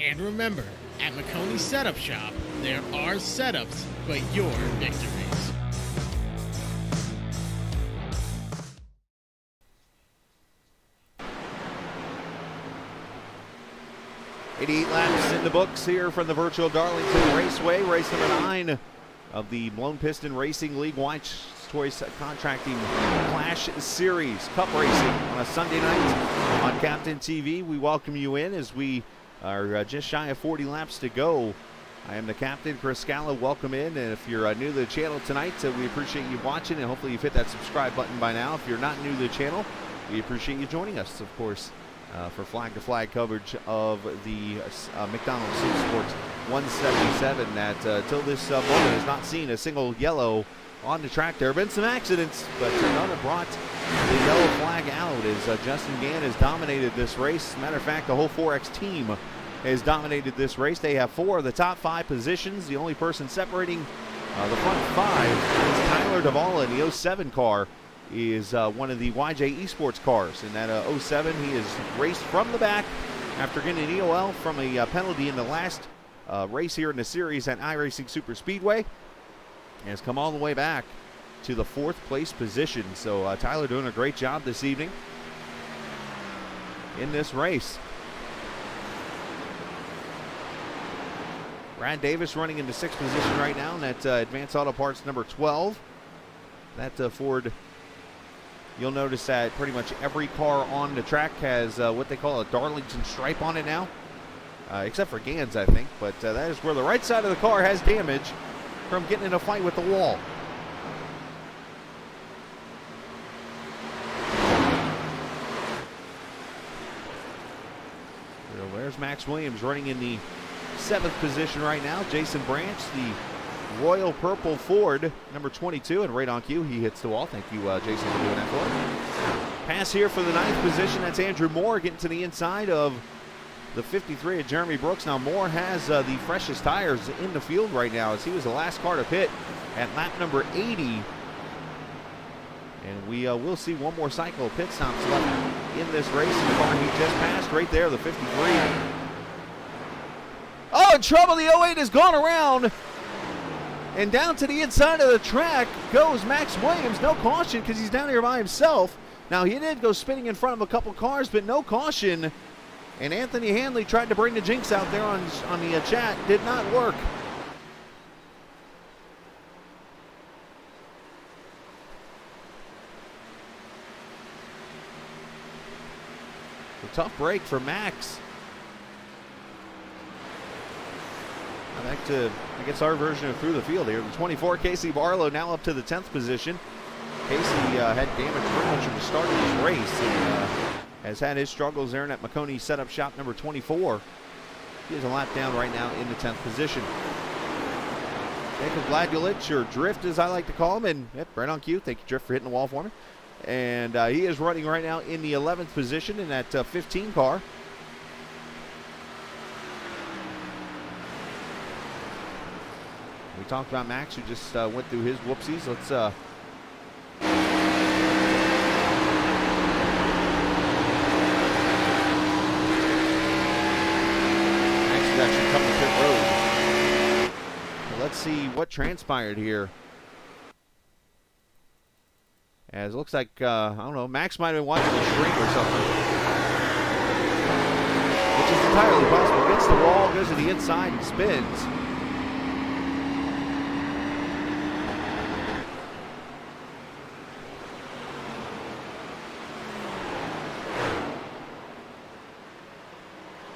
And remember, at McConey Setup Shop, there are setups, but your victories. "88 laps in the books here from the virtual Darlington Raceway, race number 9 of the Blown Piston Racing League White Choice Contracting Clash Series Cup racing on a Sunday night on Captain TV. We welcome you in as we are just shy of 40 laps to go. I am the captain, Chris Scala. Welcome in, and if you're new to the channel tonight, we appreciate you watching, and hopefully you've hit that subscribe button by now. If you're not new to the channel, we appreciate you joining us, of course, for flag-to-flag coverage of the McDonald SimSports 177 that till this moment has not seen a single yellow on the track. There have been some accidents, but none have brought the yellow flag out as Justin Gann has dominated this race. As a matter of fact, the whole 4X team has dominated this race. They have 4 of the top 5 positions. The only person separating the front 5 is Tyler Duvall in the 07 car. Is one of the YJ Esports cars. In that 07, he has raced from the back after getting an EOL from a penalty in the last race here in the series at iRacing Super Speedway. And has come all the way back to the 4th place position. So Tyler doing a great job this evening in this race. Brad Davis running in the 6th position right now in that Advanced Auto Parts number 12. That Ford, you'll notice that pretty much every car on the track has what they call a Darlington stripe on it now, except for Gans, I think. But that is where the right side of the car has damage from getting in a fight with the wall. So there's Max Williams running in the 7th position right now. Jason Branch, the Royal Purple Ford, number 22, and right on cue, he hits the wall. Thank you, Jason, for doing that for him. Pass here for the 9th position. That's Andrew Moore getting to the inside of the 53 of Jeremy Brooks. Now, Moore has the freshest tires in the field right now, as he was the last car to pit at lap number 80. And we will see one more cycle of pit stops left in this race. The car he just passed right there, the 53. Oh, in trouble. The 08 has gone around. And down to the inside of the track goes Max Williams. No caution because he's down here by himself. Now, he did go spinning in front of a couple cars, but no caution. And Anthony Hanley tried to bring the jinx out there on the chat. Did not work. A tough break for Max. Back to, I guess, our version of through the field here. The 24, Casey Barlow, now up to the 10th position. Casey had damage pretty much from the start of this race and has had his struggles there in that McConey Setup Shop number 24. He is a lap down right now in the 10th position. Jacob Gladulich, or Drift as I like to call him, and yep, right on cue. Thank you, Drift, for hitting the wall for me. And he is running right now in the 11th position in that 15 car. We talked about Max, who just went through his whoopsies. Let's Max is actually coming to pit road. So let's see what transpired here. As it looks like, I don't know, Max might have been watching a shrink or something. Which is entirely possible. Gets the wall, goes to the inside, and spins.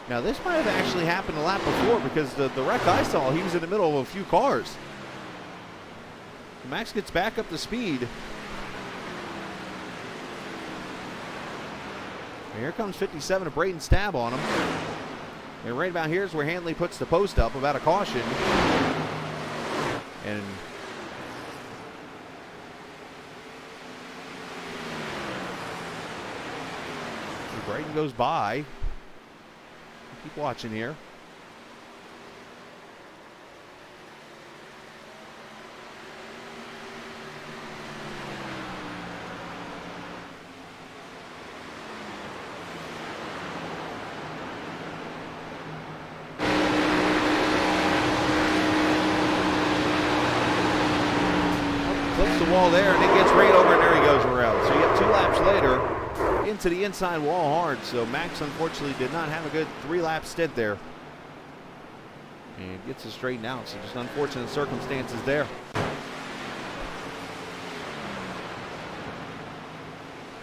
Now, this might have actually happened a lap before because the wreck I saw, he was in the middle of a few cars. Max gets back up to speed. And here comes 57 of Braden Stab on him. And right about here is where Hanley puts the post up about a caution. And Braden goes by. Keep watching here. wall there, and it gets right over, and there he goes around. So you have 2 laps later into the inside wall hard. So Max unfortunately did not have a good 3-lap stint there. And gets it straightened out. So just unfortunate circumstances there.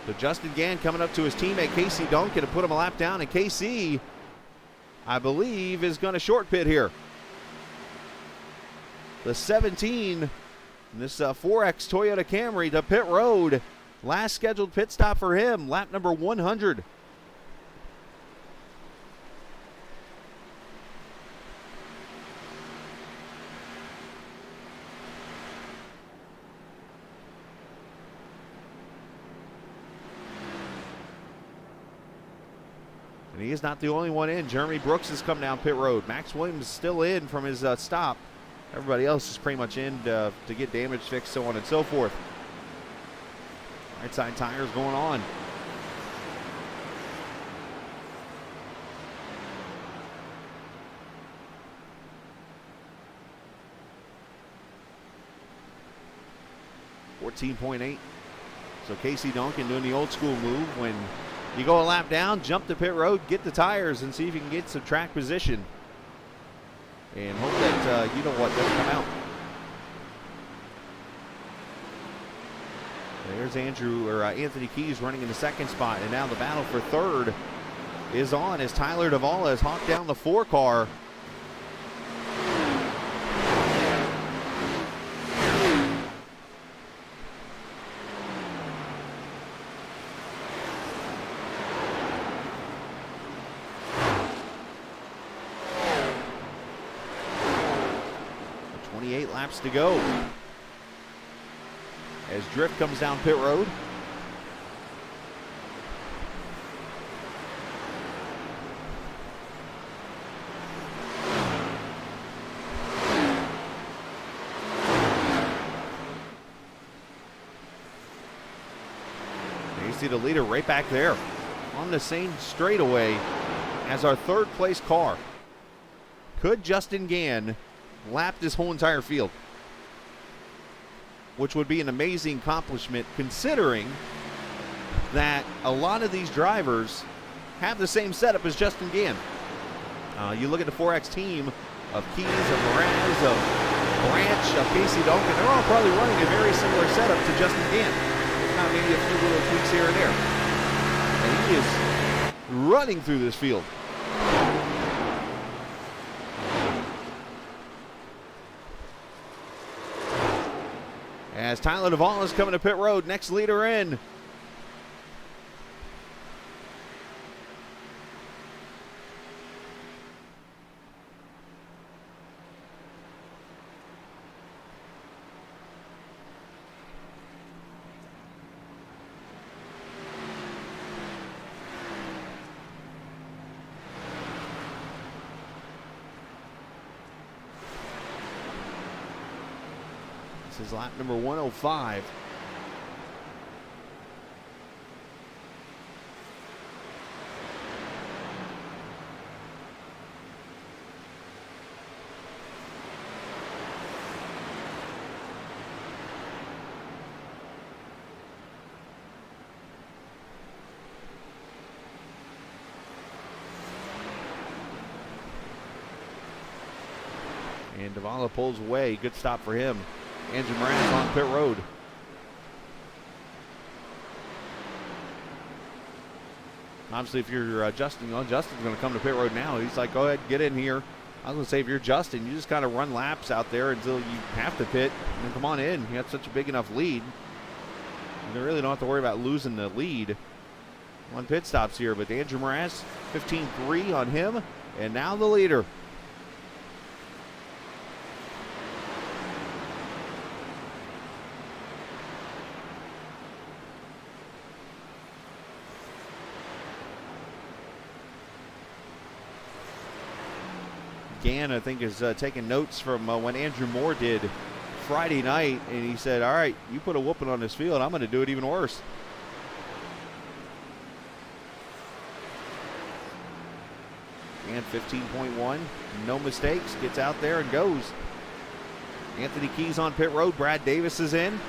So Justin Gann coming up to his teammate Casey Duncan to put him a lap down, and Casey, I believe, is going to short pit here. The 17, this 4X Toyota Camry to pit road. Last scheduled pit stop for him, lap number 100. And he is not the only one in. Jeremy Brooks has come down pit road. Max Williams is still in from his stop. Everybody else is pretty much in to get damage fixed, so on and so forth. Right side tires going on. .8. So Casey Duncan doing the old school move when you go a lap down, jump to pit road, get the tires, and see if you can get some track position. And hope that, you know what, doesn't come out. There's Anthony Keys running in the second spot. And now the battle for third is on as Tyler Duvall has hawked down the 4 car. Laps to go as Drift comes down pit road. And you see the leader right back there on the same straightaway as our 3rd place car. Could Justin Gann lap this whole entire field? Which would be an amazing accomplishment considering that a lot of these drivers have the same setup as Justin Gann. You look at the 4X team of Keys, of Moraz, of Branch, of Casey Duncan, they're all probably running a very similar setup to Justin Gann. Not maybe a few little tweaks here and there. And he is running through this field. As Tyler Duvall is coming to pit road, next leader in. This is lap number 105. And Davala pulls away. Good stop for him. Andrew Moran on pit road. Obviously, if you're Justin, Justin's going to come to pit road now. He's like, go ahead, get in here. I was going to say, if you're Justin, you just kind of run laps out there until you have to pit, and then come on in. You have such a big enough lead. You really don't have to worry about losing the lead on pit stops here. But Andrew Moraz, 15-3 on him, and now the leader. Gann, I think, is taking notes from when Andrew Moore did Friday night, and he said, all right, you put a whooping on this field, I'm going to do it even worse. And 15.1, no mistakes, gets out there and goes. Anthony Keys on pit road, Brad Davis is in.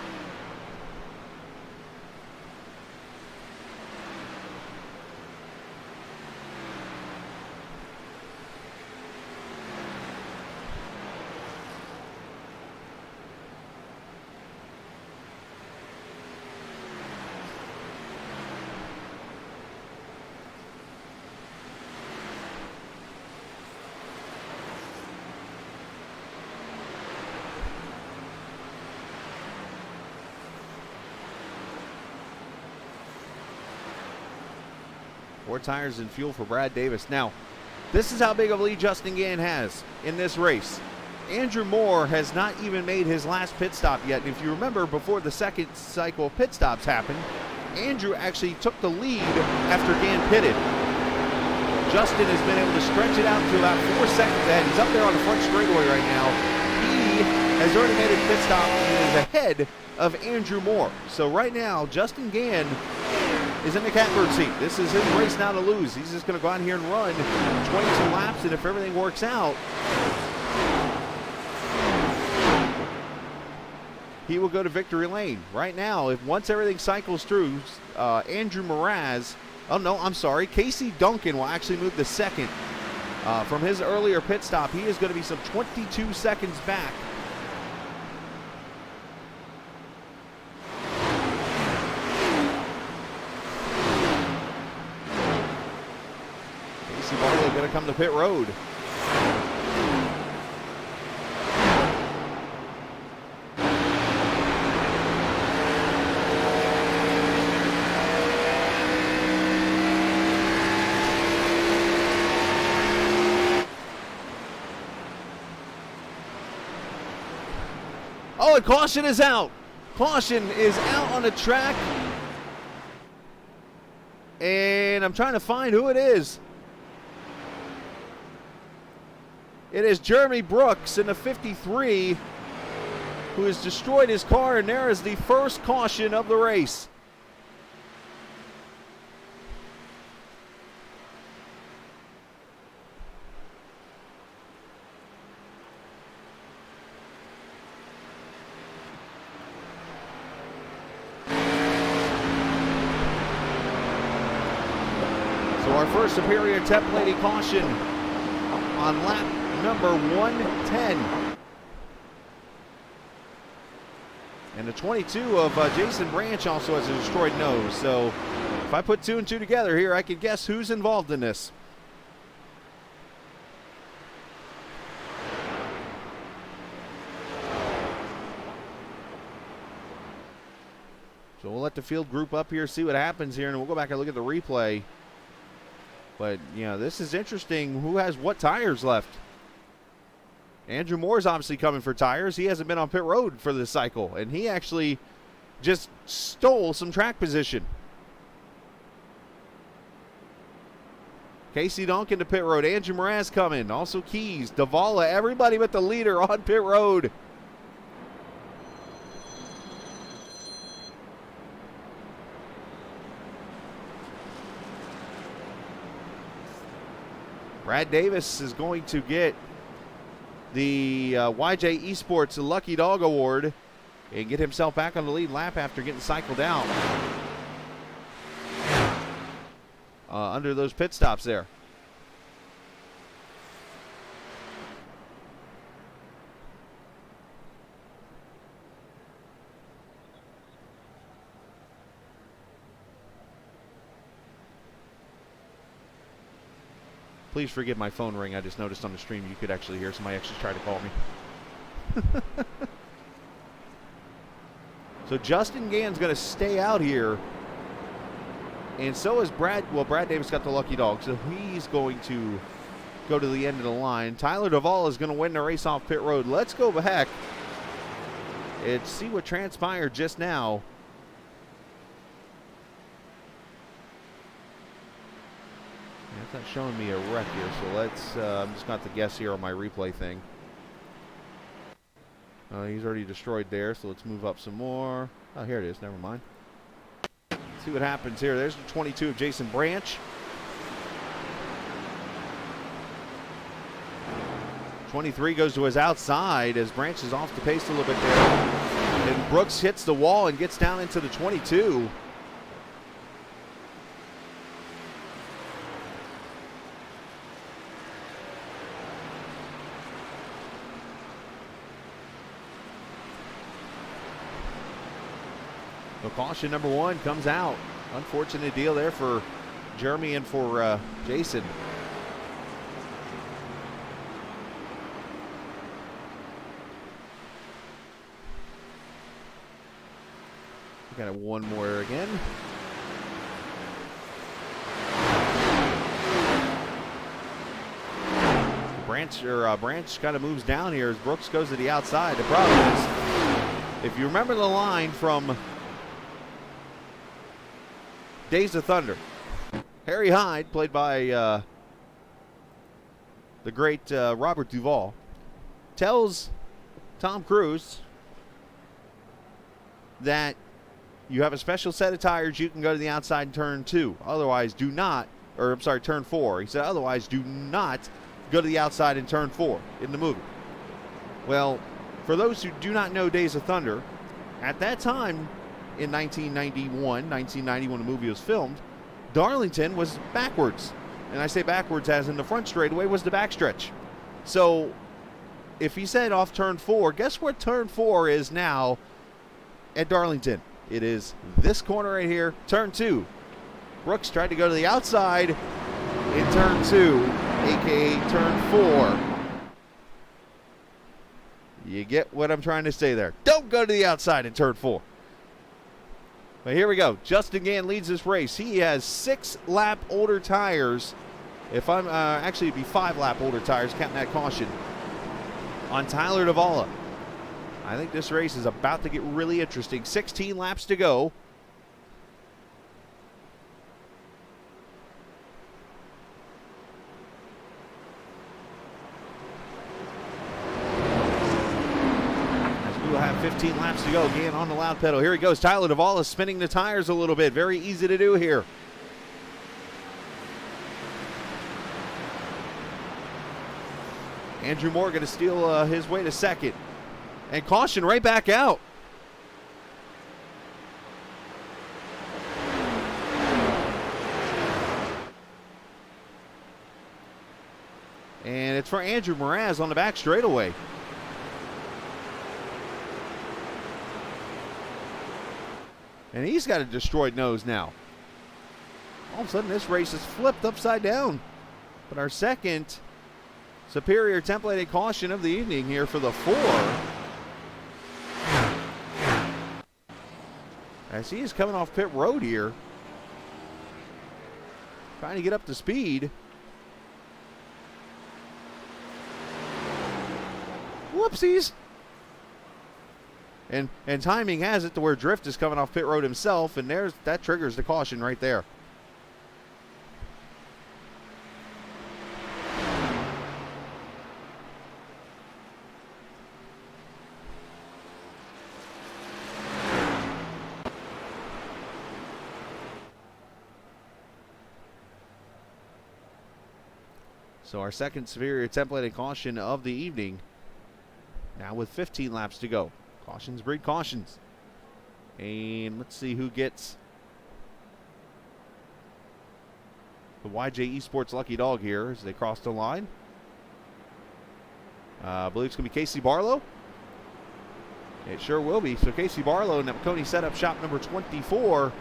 4 tires and fuel for Brad Davis. Now, this is how big of a lead Justin Gann has in this race. Andrew Moore has not even made his last pit stop yet. And if you remember, before the second cycle of pit stops happened, Andrew actually took the lead after Gann pitted. Justin has been able to stretch it out to about 4 seconds ahead. He's up there on the front straightaway right now. He has already made his pit stop and is ahead of Andrew Moore. So right now, Justin Gann is in the catbird seat. This is his race now to lose. He's just going to go out here and run 22 laps, and if everything works out, he will go to victory lane. Right now, if once everything cycles through, Andrew Mraz, oh no, I'm sorry, Casey Duncan will actually move to second. From his earlier pit stop, he is going to be some 22 seconds back. Casey Barlow going to come to pit road. Oh, and caution is out. Caution is out on the track. And I'm trying to find who it is. It is Jeremy Brooks in the 53 who has destroyed his car, and there is the first caution of the race. Our first Superior templated caution on lap number 110. And the 22 of Jason Branch also has a destroyed nose. So if I put 2 and 2 together here, I can guess who's involved in this. So we'll let the field group up here, see what happens here, and we'll go back and look at the replay. But, you know, this is interesting. Who has what tires left? Andrew Moore's obviously coming for tires. He hasn't been on pit road for this cycle, and he actually just stole some track position. Casey Duncan to pit road. Andrew Mraz coming. Also Keys, Davala, everybody but the leader on pit road. Brad Davis is going to get the YJ Esports Lucky Dog Award and get himself back on the lead lap after getting cycled out under those pit stops there. Please forgive my phone ring. I just noticed on the stream you could actually hear somebody actually try to call me. So Justin Gann's going to stay out here. And so is Brad. Well, Brad Davis got the lucky dog, so he's going to go to the end of the line. Tyler Duvall is going to win the race off pit road. Let's go back and see what transpired just now. It's not showing me a wreck here, so let's, I'm just going to have to guess here on my replay thing. He's already destroyed there, so let's move up some more. Oh, here it is. Never mind. Let's see what happens here. There's the 22 of Jason Branch. 23 goes to his outside as Branch is off the pace a little bit there. And Brooks hits the wall and gets down into the 22. So caution number 1 comes out. Unfortunate deal there for Jeremy and for Jason. We got one more again. Branch kind of moves down here as Brooks goes to the outside. The problem is, if you remember the line from Days of Thunder, Harry Hyde, played by the great Robert Duvall, tells Tom Cruise that you have a special set of tires, you can go to the outside in turn 2. Otherwise, do not, or I'm sorry, turn 4. He said, otherwise, do not go to the outside in turn 4 in the movie. Well, for those who do not know Days of Thunder, at that time in 1990 when the movie was filmed, Darlington was backwards. And I say backwards as in the front straightaway was the backstretch. So if he said off turn 4, guess what turn 4 is now at Darlington? It is this corner right here, turn 2. Brooks tried to go to the outside in turn 2, aka turn 4. You get what I'm trying to say there. Don't go to the outside in turn 4. But here we go. Justin Gann leads this race. He has 6 lap older tires. If I'm actually, it'd be 5 lap older tires, counting that caution on Tyler Davala. I think this race is about to get really interesting. 16 laps to go. As we will have 15 laps to go. Again on the loud pedal. Here he goes. Tyler Davala spinning the tires a little bit. Very easy to do here. Andrew Moore going to steal his way to second. And caution right back out. And it's for Andrew Moraz on the back straightaway. And he's got a destroyed nose now. All of a sudden this race is flipped upside down. But our second superior templated caution of the evening here for the 4. As he is coming off pit road here. Trying to get up to speed. Whoopsies. And timing has it to where Drift is coming off pit road himself, and that triggers the caution right there. So our second superior templated caution of the evening. Now with 15 laps to go. Cautions breed cautions. And let's see who gets the YJ Esports lucky dog here as they cross the line. I believe it's going to be Casey Barlow. It sure will be. So Casey Barlow in the McConey setup shop number 24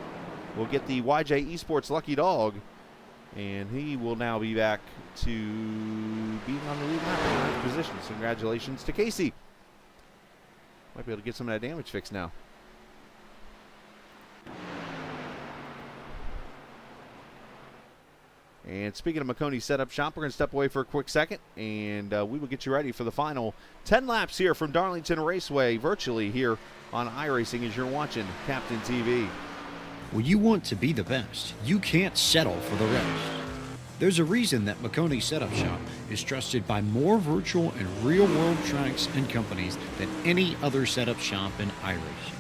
will get the YJ Esports lucky dog. And he will now be back to being on the lead lap in ninth position. So congratulations to Casey. Might be able to get some of that damage fixed now. And speaking of McConey setup shop, we're going to step away for a quick second, and we will get you ready for the final 10 laps here from Darlington Raceway, virtually here on iRacing as you're watching Captain TV. When you want to be the best, you can't settle for the rest. There's a reason that McConey Setup Shop is trusted by more virtual and real-world tracks and companies than any other setup shop in iRacing.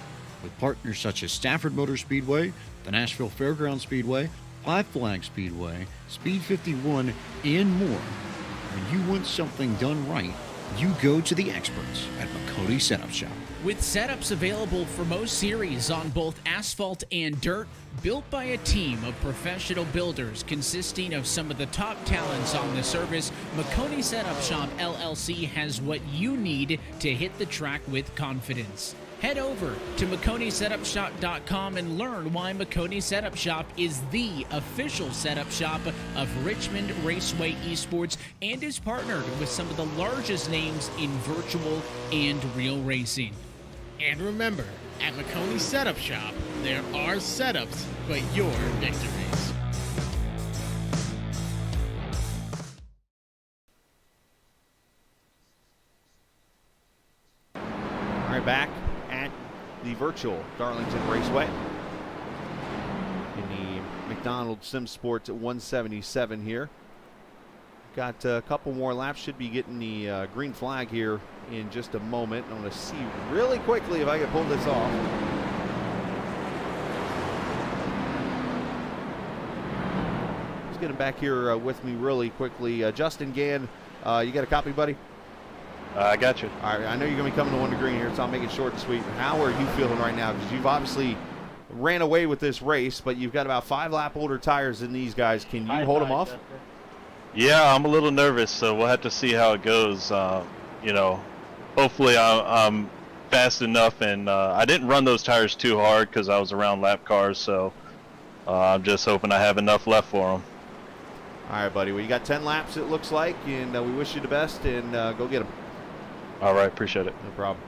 With partners such as Stafford Motor Speedway, the Nashville Fairgrounds Speedway, Black Flag Speedway, Speed 51, and more. When you want something done right, you go to the experts at McConey Setup Shop. With setups available for most series on both asphalt and dirt, built by a team of professional builders consisting of some of the top talents on the service, McConey Setup Shop LLC has what you need to hit the track with confidence. Head over to McConeySetupShop.com and learn why McConey Setup Shop is the official setup shop of Richmond Raceway Esports and is partnered with some of the largest names in virtual and real racing. And remember, at McConey Setup Shop, there are setups, but your victories. back at the virtual Darlington Raceway in the McDonald SimSports at 177 here. Got a couple more laps. Should be getting the green flag here in just a moment. I'm going to see really quickly if I can pull this off. Let's get him back here with me really quickly. Justin Gann, you got a copy, buddy? I got you. All right, I know you're going to be coming to 1 to green here, so I'll make it short and sweet. How are you feeling right now? Because you've obviously ran away with this race, but you've got about 5 lap older tires than these guys. Can you hold them off? Yeah, I'm a little nervous, so we'll have to see how it goes. You know, hopefully I'm fast enough, and I didn't run those tires too hard because I was around lap cars, so I'm just hoping I have enough left for them. All right, buddy. Well, you got 10 laps, it looks like, and we wish you the best, and go get them. All right, appreciate it. No problem.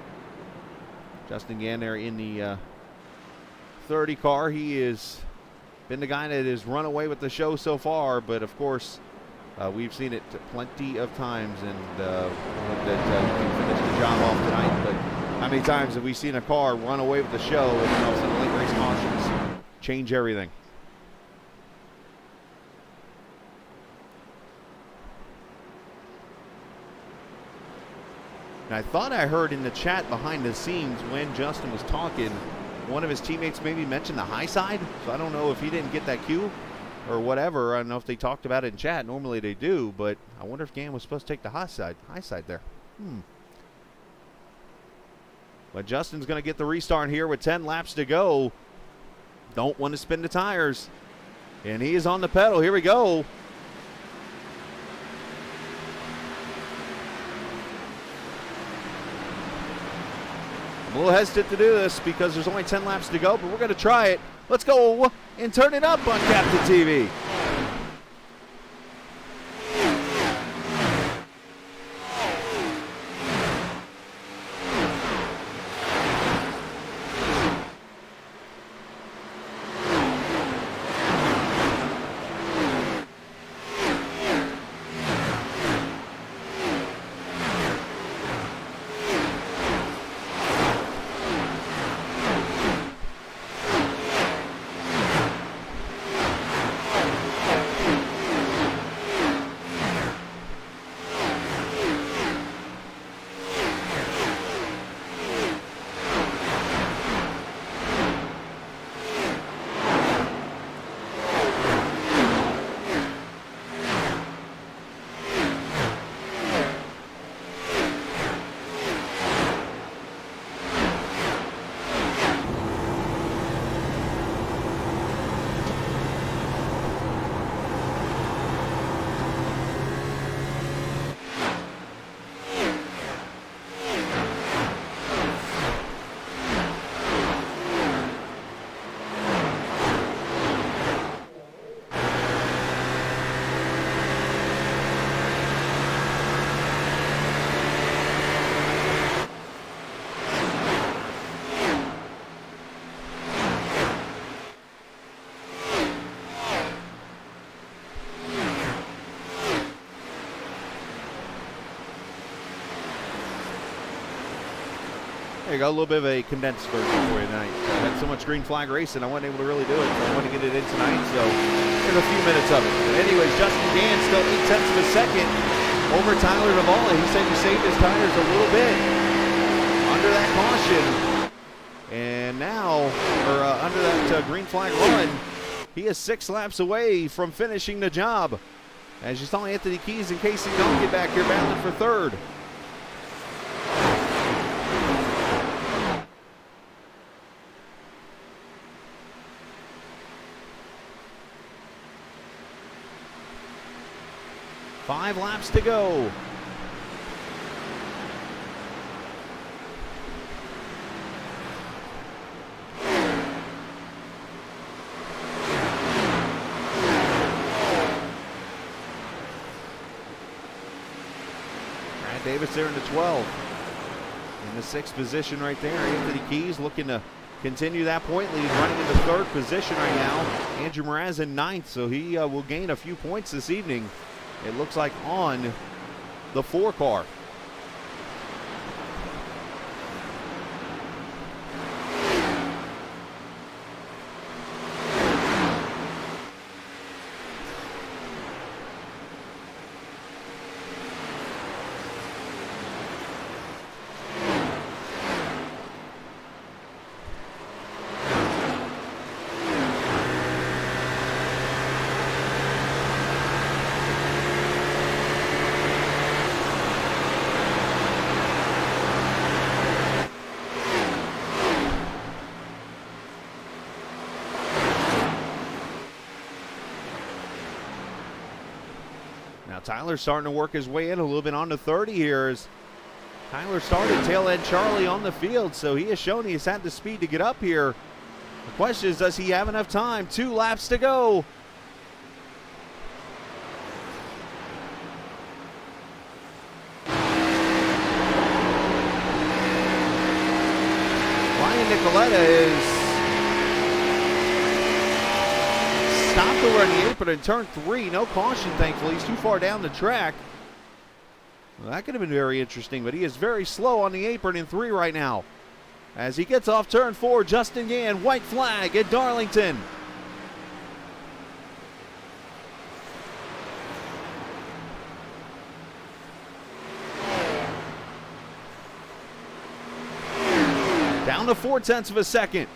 Justin Gann there in the 30 car. He has been the guy that has run away with the show so far, but of course, we've seen it plenty of times, and hope that he can finish the job off tonight. But how many times have we seen a car run away with the show, and then all of a sudden late race cautions change everything? And I thought I heard in the chat behind the scenes when Justin was talking, one of his teammates maybe mentioned the high side. So I don't know if he didn't get that cue or whatever. I don't know if they talked about it in chat. Normally they do, but I wonder if Gann was supposed to take the high side there. But Justin's going to get the restart here with 10 laps to go. Don't want to spin the tires. And he is on the pedal. Here we go. I'm a little hesitant to do this because there's only 10 laps to go, but we're going to try it. Let's go and turn it up on Captain TV. There you go, a little bit of a condensed version for you tonight. I had so much green flag racing, I wasn't able to really do it. I wanted to get it in tonight, so here's a few minutes of it. But anyways, Justin Gann still 0.8 of a second over Tyler Duvall. He said he saved his tires a little bit under that caution. And now, under that green flag run, he is 6 laps away from finishing the job. As you saw Anthony Keys and Casey Donkey back here battling for third. Five laps to go. Brad Davis there in the 12. In the 6th position right there. Anthony Keys looking to continue that point lead, running into 3rd position right now. Andrew Mraz in 9th, so he will gain a few points this evening. It looks like on the 4 car. Tyler's starting to work his way in a little bit on the 30 here. As Tyler started tail end Charlie on the field, so he has shown he's had the speed to get up here. The question is, does he have enough time? 2 laps to go. Ryan Nicoletta is stopped over on the apron in turn 3. No caution, thankfully. He's too far down the track. Well, that could have been very interesting, but he is very slow on the apron in 3 right now. As he gets off turn 4, Justin Gann, white flag at Darlington. Down to 0.4 of a second.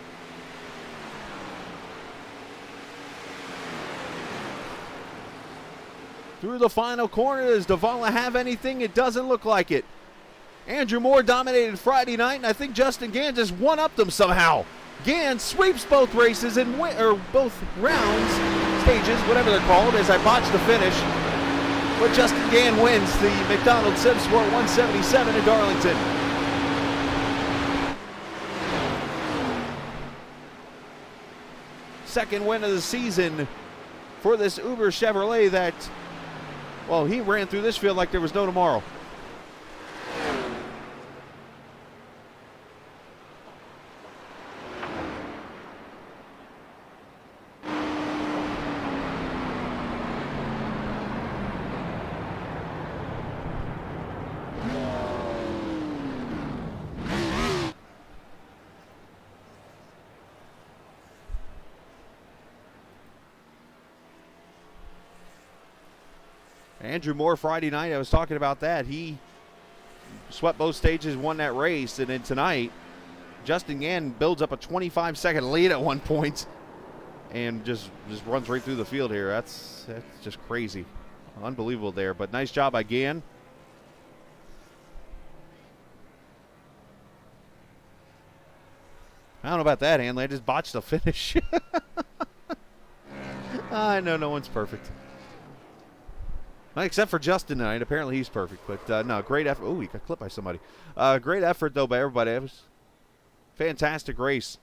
Through the final corner, does Davala have anything? It doesn't look like it. Andrew Moore dominated Friday night, and I think Justin Gann just one-upped them somehow. Gann sweeps both races and both rounds, stages, whatever they're called, as I botched the finish. But Justin Gann wins the McDonald SimSports 177 at Darlington. Second win of the season for this Uber Chevrolet that, well, he ran through this field like there was no tomorrow. Andrew Moore Friday night, I was talking about that. He swept both stages, won that race, and then tonight, Justin Gann builds up a 25-second lead at one point and just runs right through the field here. That's just crazy. Unbelievable there, but nice job by Gann. I don't know about that, Hanley. I just botched the finish. I know no one's perfect. Except for Justin tonight. Apparently he's perfect. But no, great effort. Oh, he got clipped by somebody. Great effort, though, by everybody. It was a fantastic race.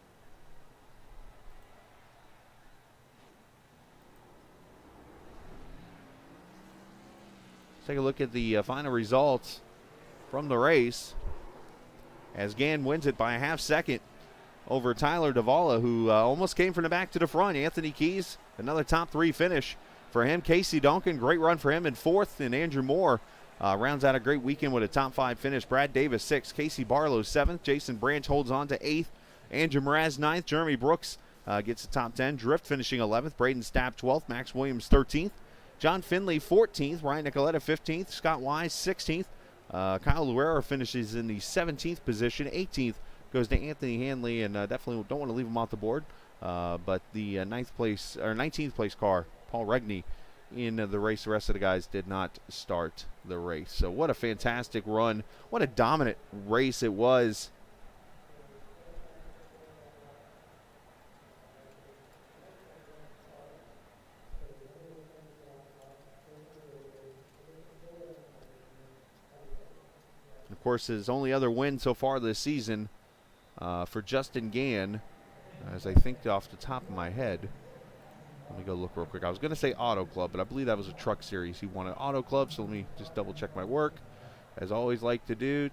Let's take a look at the final results from the race. As Gann wins it by a half second over Tyler Davala, who almost came from the back to the front. Anthony Keys, another top 3 finish for him. Casey Duncan, great run for him in 4th, and Andrew Moore rounds out a great weekend with a top 5 finish. Brad Davis 6th, Casey Barlow 7th, Jason Branch holds on to 8th, Andrew Mraz 9th, Jeremy Brooks gets the top 10, Drift finishing 11th, Braden Stapp 12th, Max Williams 13th, John Finley 14th, Ryan Nicoletta 15th, Scott Wise 16th, Kyle Luera finishes in the 17th position, 18th goes to Anthony Hanley, and definitely don't want to leave him off the board, but the 19th place car, Paul Regney, in the race. The rest of the guys did not start the race. So what a fantastic run. What a dominant race it was. Of course, his only other win so far this season for Justin Gann, as I think off the top of my head. Let me go look real quick. I was going to say Auto Club, but I believe that was a truck series. He won an Auto Club, so let me just double check my work. As I always like to do.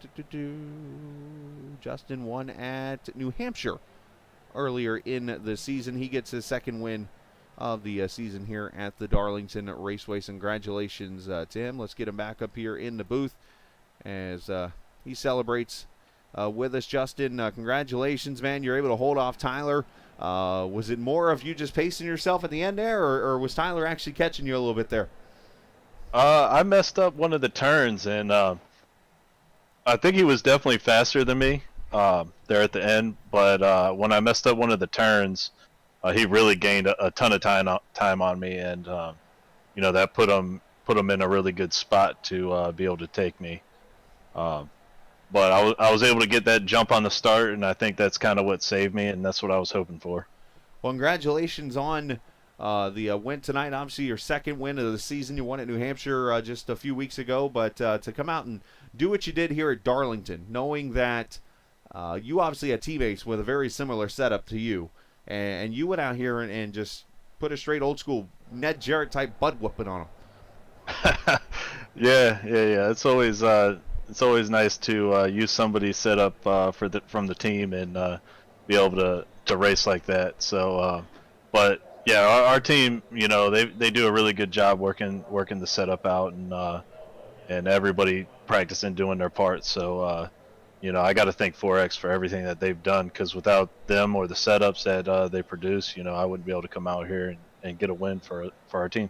Justin won at New Hampshire earlier in the season. He gets his second win of the season here at the Darlington Raceway. Congratulations to him. Let's get him back up here in the booth as he celebrates with us. Justin, congratulations, man. You're able to hold off Tyler. Was it more of you just pacing yourself at the end there, or was Tyler actually catching you a little bit there? I messed up one of the turns, and I think he was definitely faster than me there at the end. But when I messed up one of the turns, he really gained a ton of time on me, and that put him in a really good spot to be able to take me. But I was able to get that jump on the start, and I think that's kind of what saved me, and that's what I was hoping for. Well, congratulations on the win tonight. Obviously, your second win of the season. You won at New Hampshire just a few weeks ago, but to come out and do what you did here at Darlington, knowing that you obviously had teammates with a very similar setup to you, and you went out here and just put a straight old school Ned Jarrett type butt whooping on them. Yeah. It's always nice to use somebody's setup from the team and be able to race like that. So, but yeah, our team, they do a really good job working the setup out and everybody practicing doing their part. So, I got to thank 4X for everything that they've done, because without them or the setups that they produce, I wouldn't be able to come out here and get a win for our team.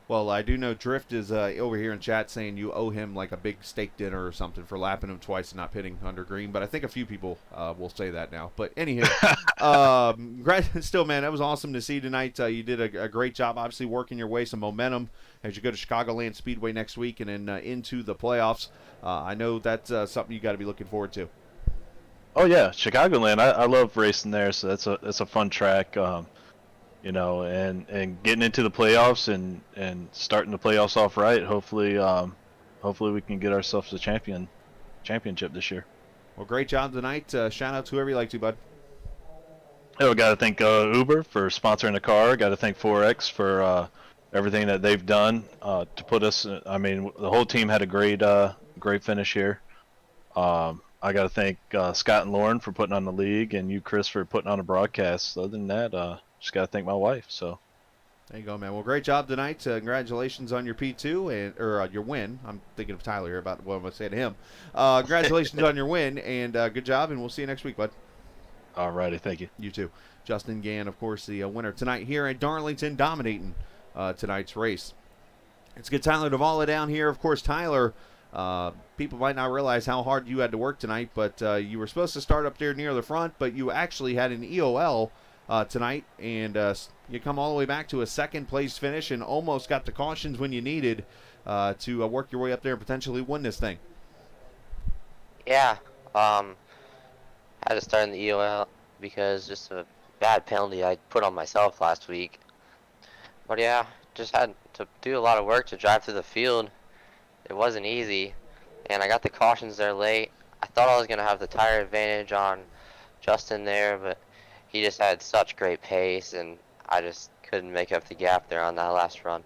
Well, I do know Drift is over here in chat saying you owe him like a big steak dinner or something for lapping him twice and not pitting under green, but I think a few people will say that now. But anyhow, still, man, that was awesome to see tonight. You did a great job, obviously, working your way some momentum as you go to Chicagoland Speedway next week and then into the playoffs. I know that's something you got to be looking forward to. Oh yeah, Chicagoland. I love racing there, so that's a fun track. And getting into the playoffs and starting the playoffs off right. Hopefully we can get ourselves a championship this year. Well, great job tonight. Shout out to whoever you like to, bud. We got to thank Uber for sponsoring the car. Got to thank 4X for everything that they've done to put us. I mean, the whole team had a great finish here. I got to thank Scott and Lauren for putting on the league, and you, Chris, for putting on a broadcast. Other than that, just got to thank my wife. So there you go, man. Well, great job tonight. Congratulations on your P2 or your win. I'm thinking of Tyler here about what I'm going to say to him. Congratulations on your win, and good job, and we'll see you next week, bud. All righty, thank you. You too. Justin Gann, of course, the winner tonight here at Darlington, dominating tonight's race. Let's get Tyler Duvall down here. Of course, Tyler, people might not realize how hard you had to work tonight, but you were supposed to start up there near the front, but you actually had an EOL tonight, and you come all the way back to a second-place finish and almost got the cautions when you needed to work your way up there and potentially win this thing. Yeah, had to start in the EOL because just a bad penalty I put on myself last week. But yeah, just had to do a lot of work to drive through the field. It wasn't easy, and I got the cautions there late. I thought I was going to have the tire advantage on Justin there, but he just had such great pace, and I just couldn't make up the gap there on that last run.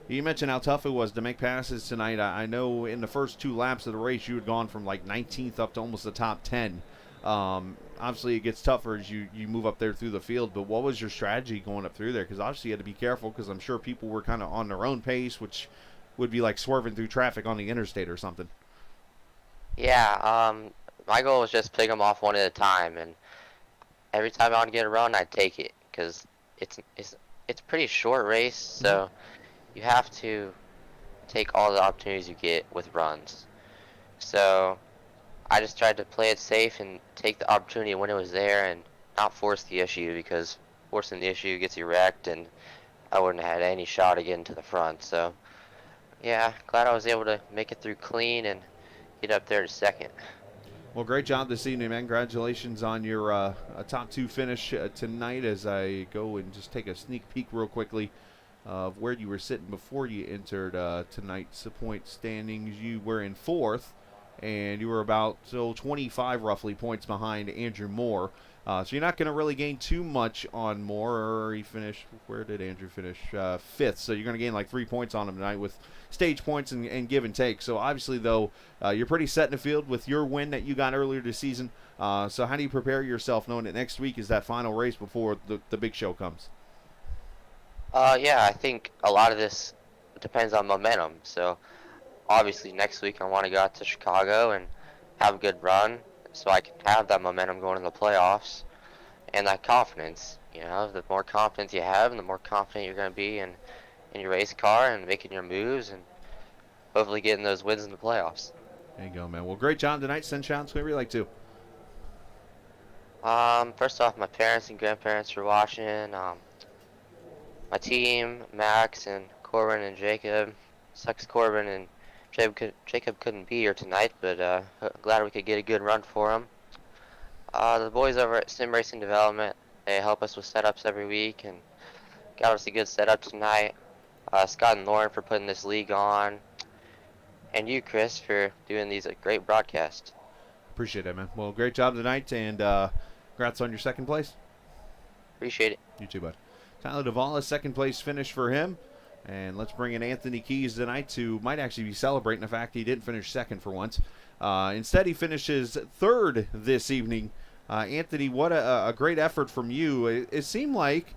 You mentioned how tough it was to make passes tonight. I know in the first two laps of the race you had gone from like 19th up to almost the top 10. Obviously, it gets tougher as you move up there through the field, but what was your strategy going up through there? Because obviously you had to be careful, because I'm sure people were kind of on their own pace, which would be like swerving through traffic on the interstate or something. Yeah, my goal was just pick them off one at a time, and every time I would get a run, I'd take it, because it's a pretty short race, so you have to take all the opportunities you get with runs. So I just tried to play it safe and take the opportunity when it was there and not force the issue, because forcing the issue gets you wrecked, and I wouldn't have had any shot at getting to the front. So yeah, glad I was able to make it through clean and get up there to second. Well, great job this evening, man. Congratulations on your top two finish tonight. As I go and just take a sneak peek real quickly of where you were sitting before you entered tonight's point standings. You were in fourth, and you were about 25 roughly points behind Andrew Moore. So you're not going to really gain too much on Moore. Or he finished, where did Andrew finish? Fifth. So you're going to gain like 3 points on him tonight with stage points and give and take. So obviously, though, you're pretty set in the field with your win that you got earlier this season. So how do you prepare yourself knowing that next week is that final race before the big show comes? Yeah, I think a lot of this depends on momentum. So obviously next week I want to go out to Chicago and have a good run, so I can have that momentum going in the playoffs and that confidence. You know, the more confidence you have, and the more confident you're going to be in your race car and making your moves and hopefully getting those wins in the playoffs. There you go, man. Well, great job tonight. Send shout-outs whoever you like to. First off, my parents and grandparents for watching. My team, Max and Corbin and Jacob. Sucks Corbin and Jacob couldn't be here tonight, but glad we could get a good run for him. The boys over at Sim Racing Development, they help us with setups every week, and got us a good setup tonight. Scott and Lauren for putting this league on, and you, Chris, for doing these great broadcasts. Appreciate it, man. Well, great job tonight, and congrats on your second place. Appreciate it. You too, bud. Tyler Duvall, second place finish for him. And let's bring in Anthony Keys tonight, who might actually be celebrating the fact he didn't finish second for once. Instead, he finishes third this evening. Anthony, what a great effort from you. It seemed like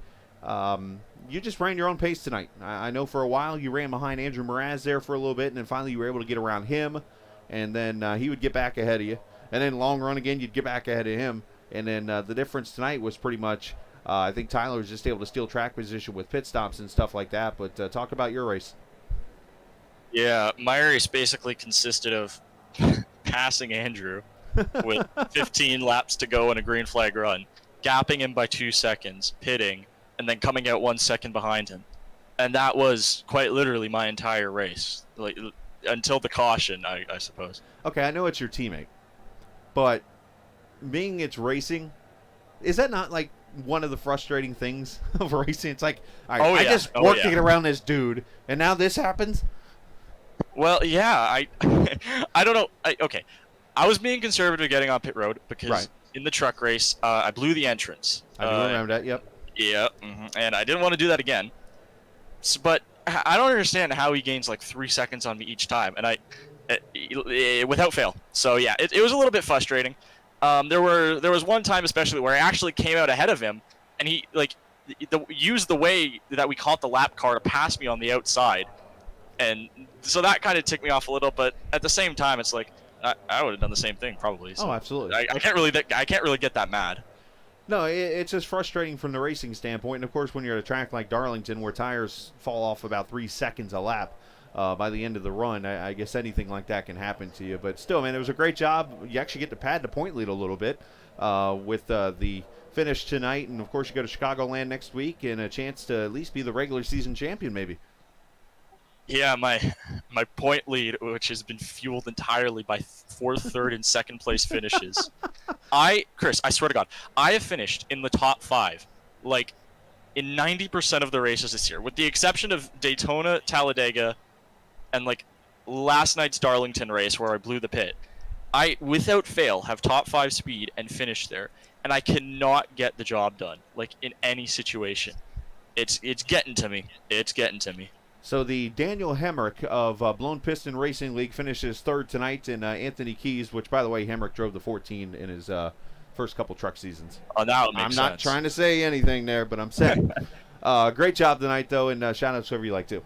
you just ran your own pace tonight. I know for a while you ran behind Andrew Mraz there for a little bit, and then finally you were able to get around him, and then he would get back ahead of you. And then long run again, you'd get back ahead of him. And then the difference tonight was pretty much I think Tyler was just able to steal track position with pit stops and stuff like that. But talk about your race. Yeah, my race basically consisted of passing Andrew with 15 laps to go in a green flag run, gapping him by 2 seconds, pitting, and then coming out 1 second behind him. And that was quite literally my entire race, like until the caution, I suppose. Okay, I know it's your teammate, but being it's racing, is that not like one of the frustrating things of racing? It's like, all right, I just worked to get around this dude, and now this happens? Well, yeah, I don't know. Okay, I was being conservative getting on pit road because in the truck race, I blew the entrance. I do remember that, yep. Yeah, and I didn't want to do that again. So, but I don't understand how he gains like 3 seconds on me each time, and without fail. So yeah, it was a little bit frustrating. There was one time especially where I actually came out ahead of him, and he used the way that we caught the lap car to pass me on the outside, and so that kind of ticked me off a little. But at the same time, it's like I would have done the same thing probably. So oh, absolutely. I can't really get that mad. No, it's just frustrating from the racing standpoint, and of course when you're at a track like Darlington where tires fall off about 3 seconds a lap. By the end of the run, I guess anything like that can happen to you. But still, man, it was a great job. You actually get to pad the point lead a little bit with the finish tonight. And, of course, you go to Chicagoland next week and a chance to at least be the regular season champion maybe. Yeah, my point lead, which has been fueled entirely by fourth, third, and second place finishes. Chris, I swear to God, I have finished in the top 5, like, in 90% of the races this year, with the exception of Daytona, Talladega, and like last night's Darlington race where I blew the pit. I, without fail, have top 5 speed and finish there, and I cannot get the job done, like in any situation. It's getting to me. It's getting to me. So the Daniel Hemrick of Blown Piston Racing League finishes third tonight, and Anthony Keys, which by the way, Hemrick drove the 14 in his first couple truck seasons. Oh, now it makes sense. I'm not trying to say anything there, but I'm saying. Great job tonight, though, and shout out to whoever you like to.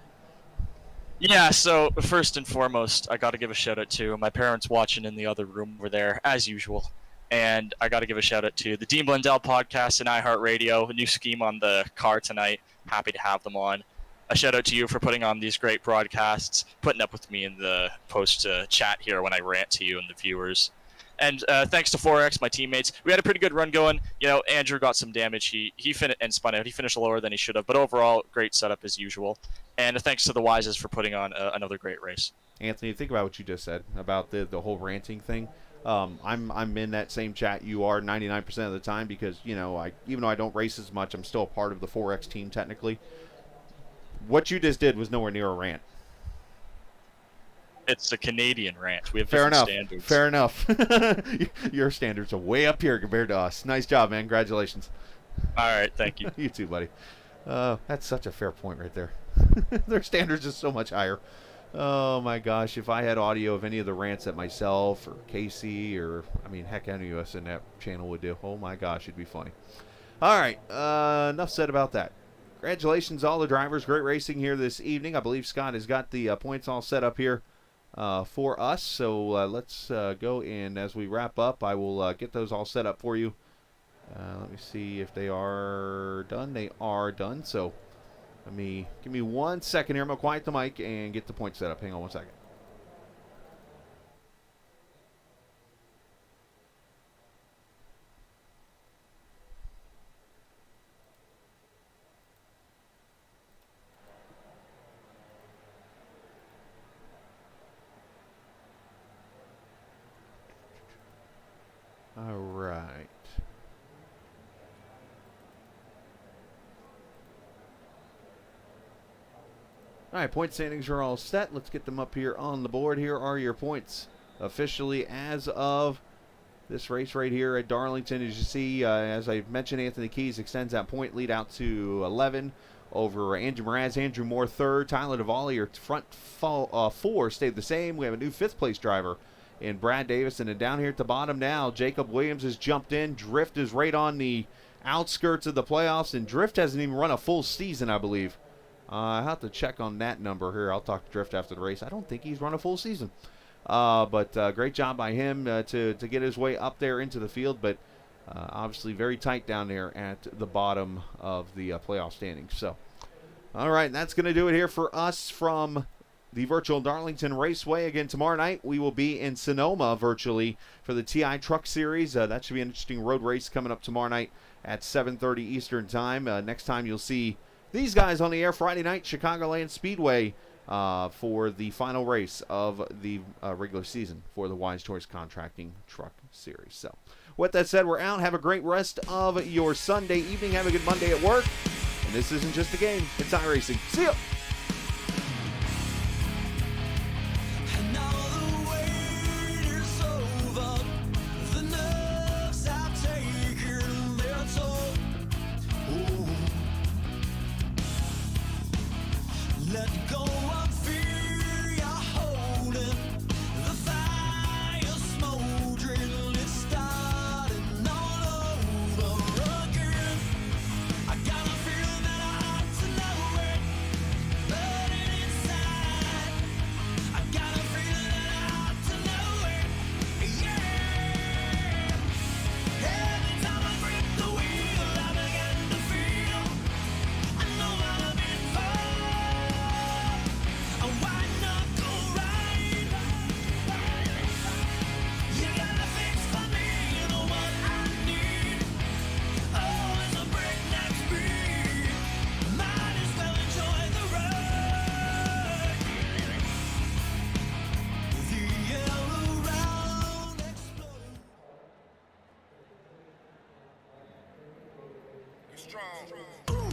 Yeah, so first and foremost, I got to give a shout out to my parents watching in the other room over there, as usual. And I got to give a shout out to the Dean Blundell podcast and iHeartRadio, a new scheme on the car tonight. Happy to have them on. A shout out to you for putting on these great broadcasts, putting up with me in the post chat here when I rant to you and the viewers. And thanks to 4X, my teammates. We had a pretty good run going. You know, Andrew got some damage. He spun out. He finished lower than he should have. But overall, great setup as usual. And thanks to the Wises for putting on another great race. Anthony, think about what you just said about the whole ranting thing. I'm in that same chat you are 99% of the time because, you know, even though I don't race as much, I'm still a part of the 4X team technically. What you just did was nowhere near a rant. It's a Canadian rant. We have Fair different enough. standards. Fair enough. Your standards are way up here compared to us. Nice job, man. Congratulations. All right, thank you. You too, buddy. That's such a fair point right there. Their standards are so much higher. Oh, my gosh. If I had audio of any of the rants that myself or Casey or, I mean, heck, any of us in that channel would do, oh, my gosh, it'd be funny. All right. Enough said about that. Congratulations, all the drivers. Great racing here this evening. I believe Scott has got the points all set up here for us. So let's go in. As we wrap up, I will get those all set up for you. Let me see if they are done. They are done. So give me 1 second here. I'm going to quiet the mic and get the points set up. Hang on 1 second. All right. All right, point standings are all set. Let's get them up here on the board. Here are your points officially as of this race right here at Darlington. As you see, as I mentioned, Anthony Keys extends that point lead out to 11 over Andrew Mraz. Andrew Moore third. Tyler Duvall, your front four stayed the same. We have a new fifth-place driver in Brad Davis. And then down here at the bottom now, Jacob Williams has jumped in. Drift is right on the outskirts of the playoffs, and Drift hasn't even run a full season, I believe. I have to check on that number here. I'll talk to Drift after the race. I don't think he's run a full season. But great job by him to get his way up there into the field. But obviously very tight down there at the bottom of the playoff standings. So, all right, that's going to do it here for us from the virtual Darlington Raceway. Again, tomorrow night we will be in Sonoma virtually for the TI Truck Series. That should be an interesting road race coming up tomorrow night at 7:30 Eastern Time. Next time you'll see these guys on the air Friday night, Chicagoland Speedway, for the final race of the regular season for the Wise Choice Contracting Truck Series. So, with that said, we're out. Have a great rest of your Sunday evening. Have a good Monday at work. And this isn't just a game, it's iRacing. See ya! Let go of fear, you're holding the fire smoldering, it's starting all over again. I got a feeling that I ought to know it, burning inside. I got a feeling that I ought to know it, yeah. Every time I grip the wheel, I begin to feel I know what I'm in for. Why not go right? You got a fix for me, you know what I need. Oh, it's a breakneck speed. Might as well enjoy the ride. The yellow round explode. You're strong. Ooh.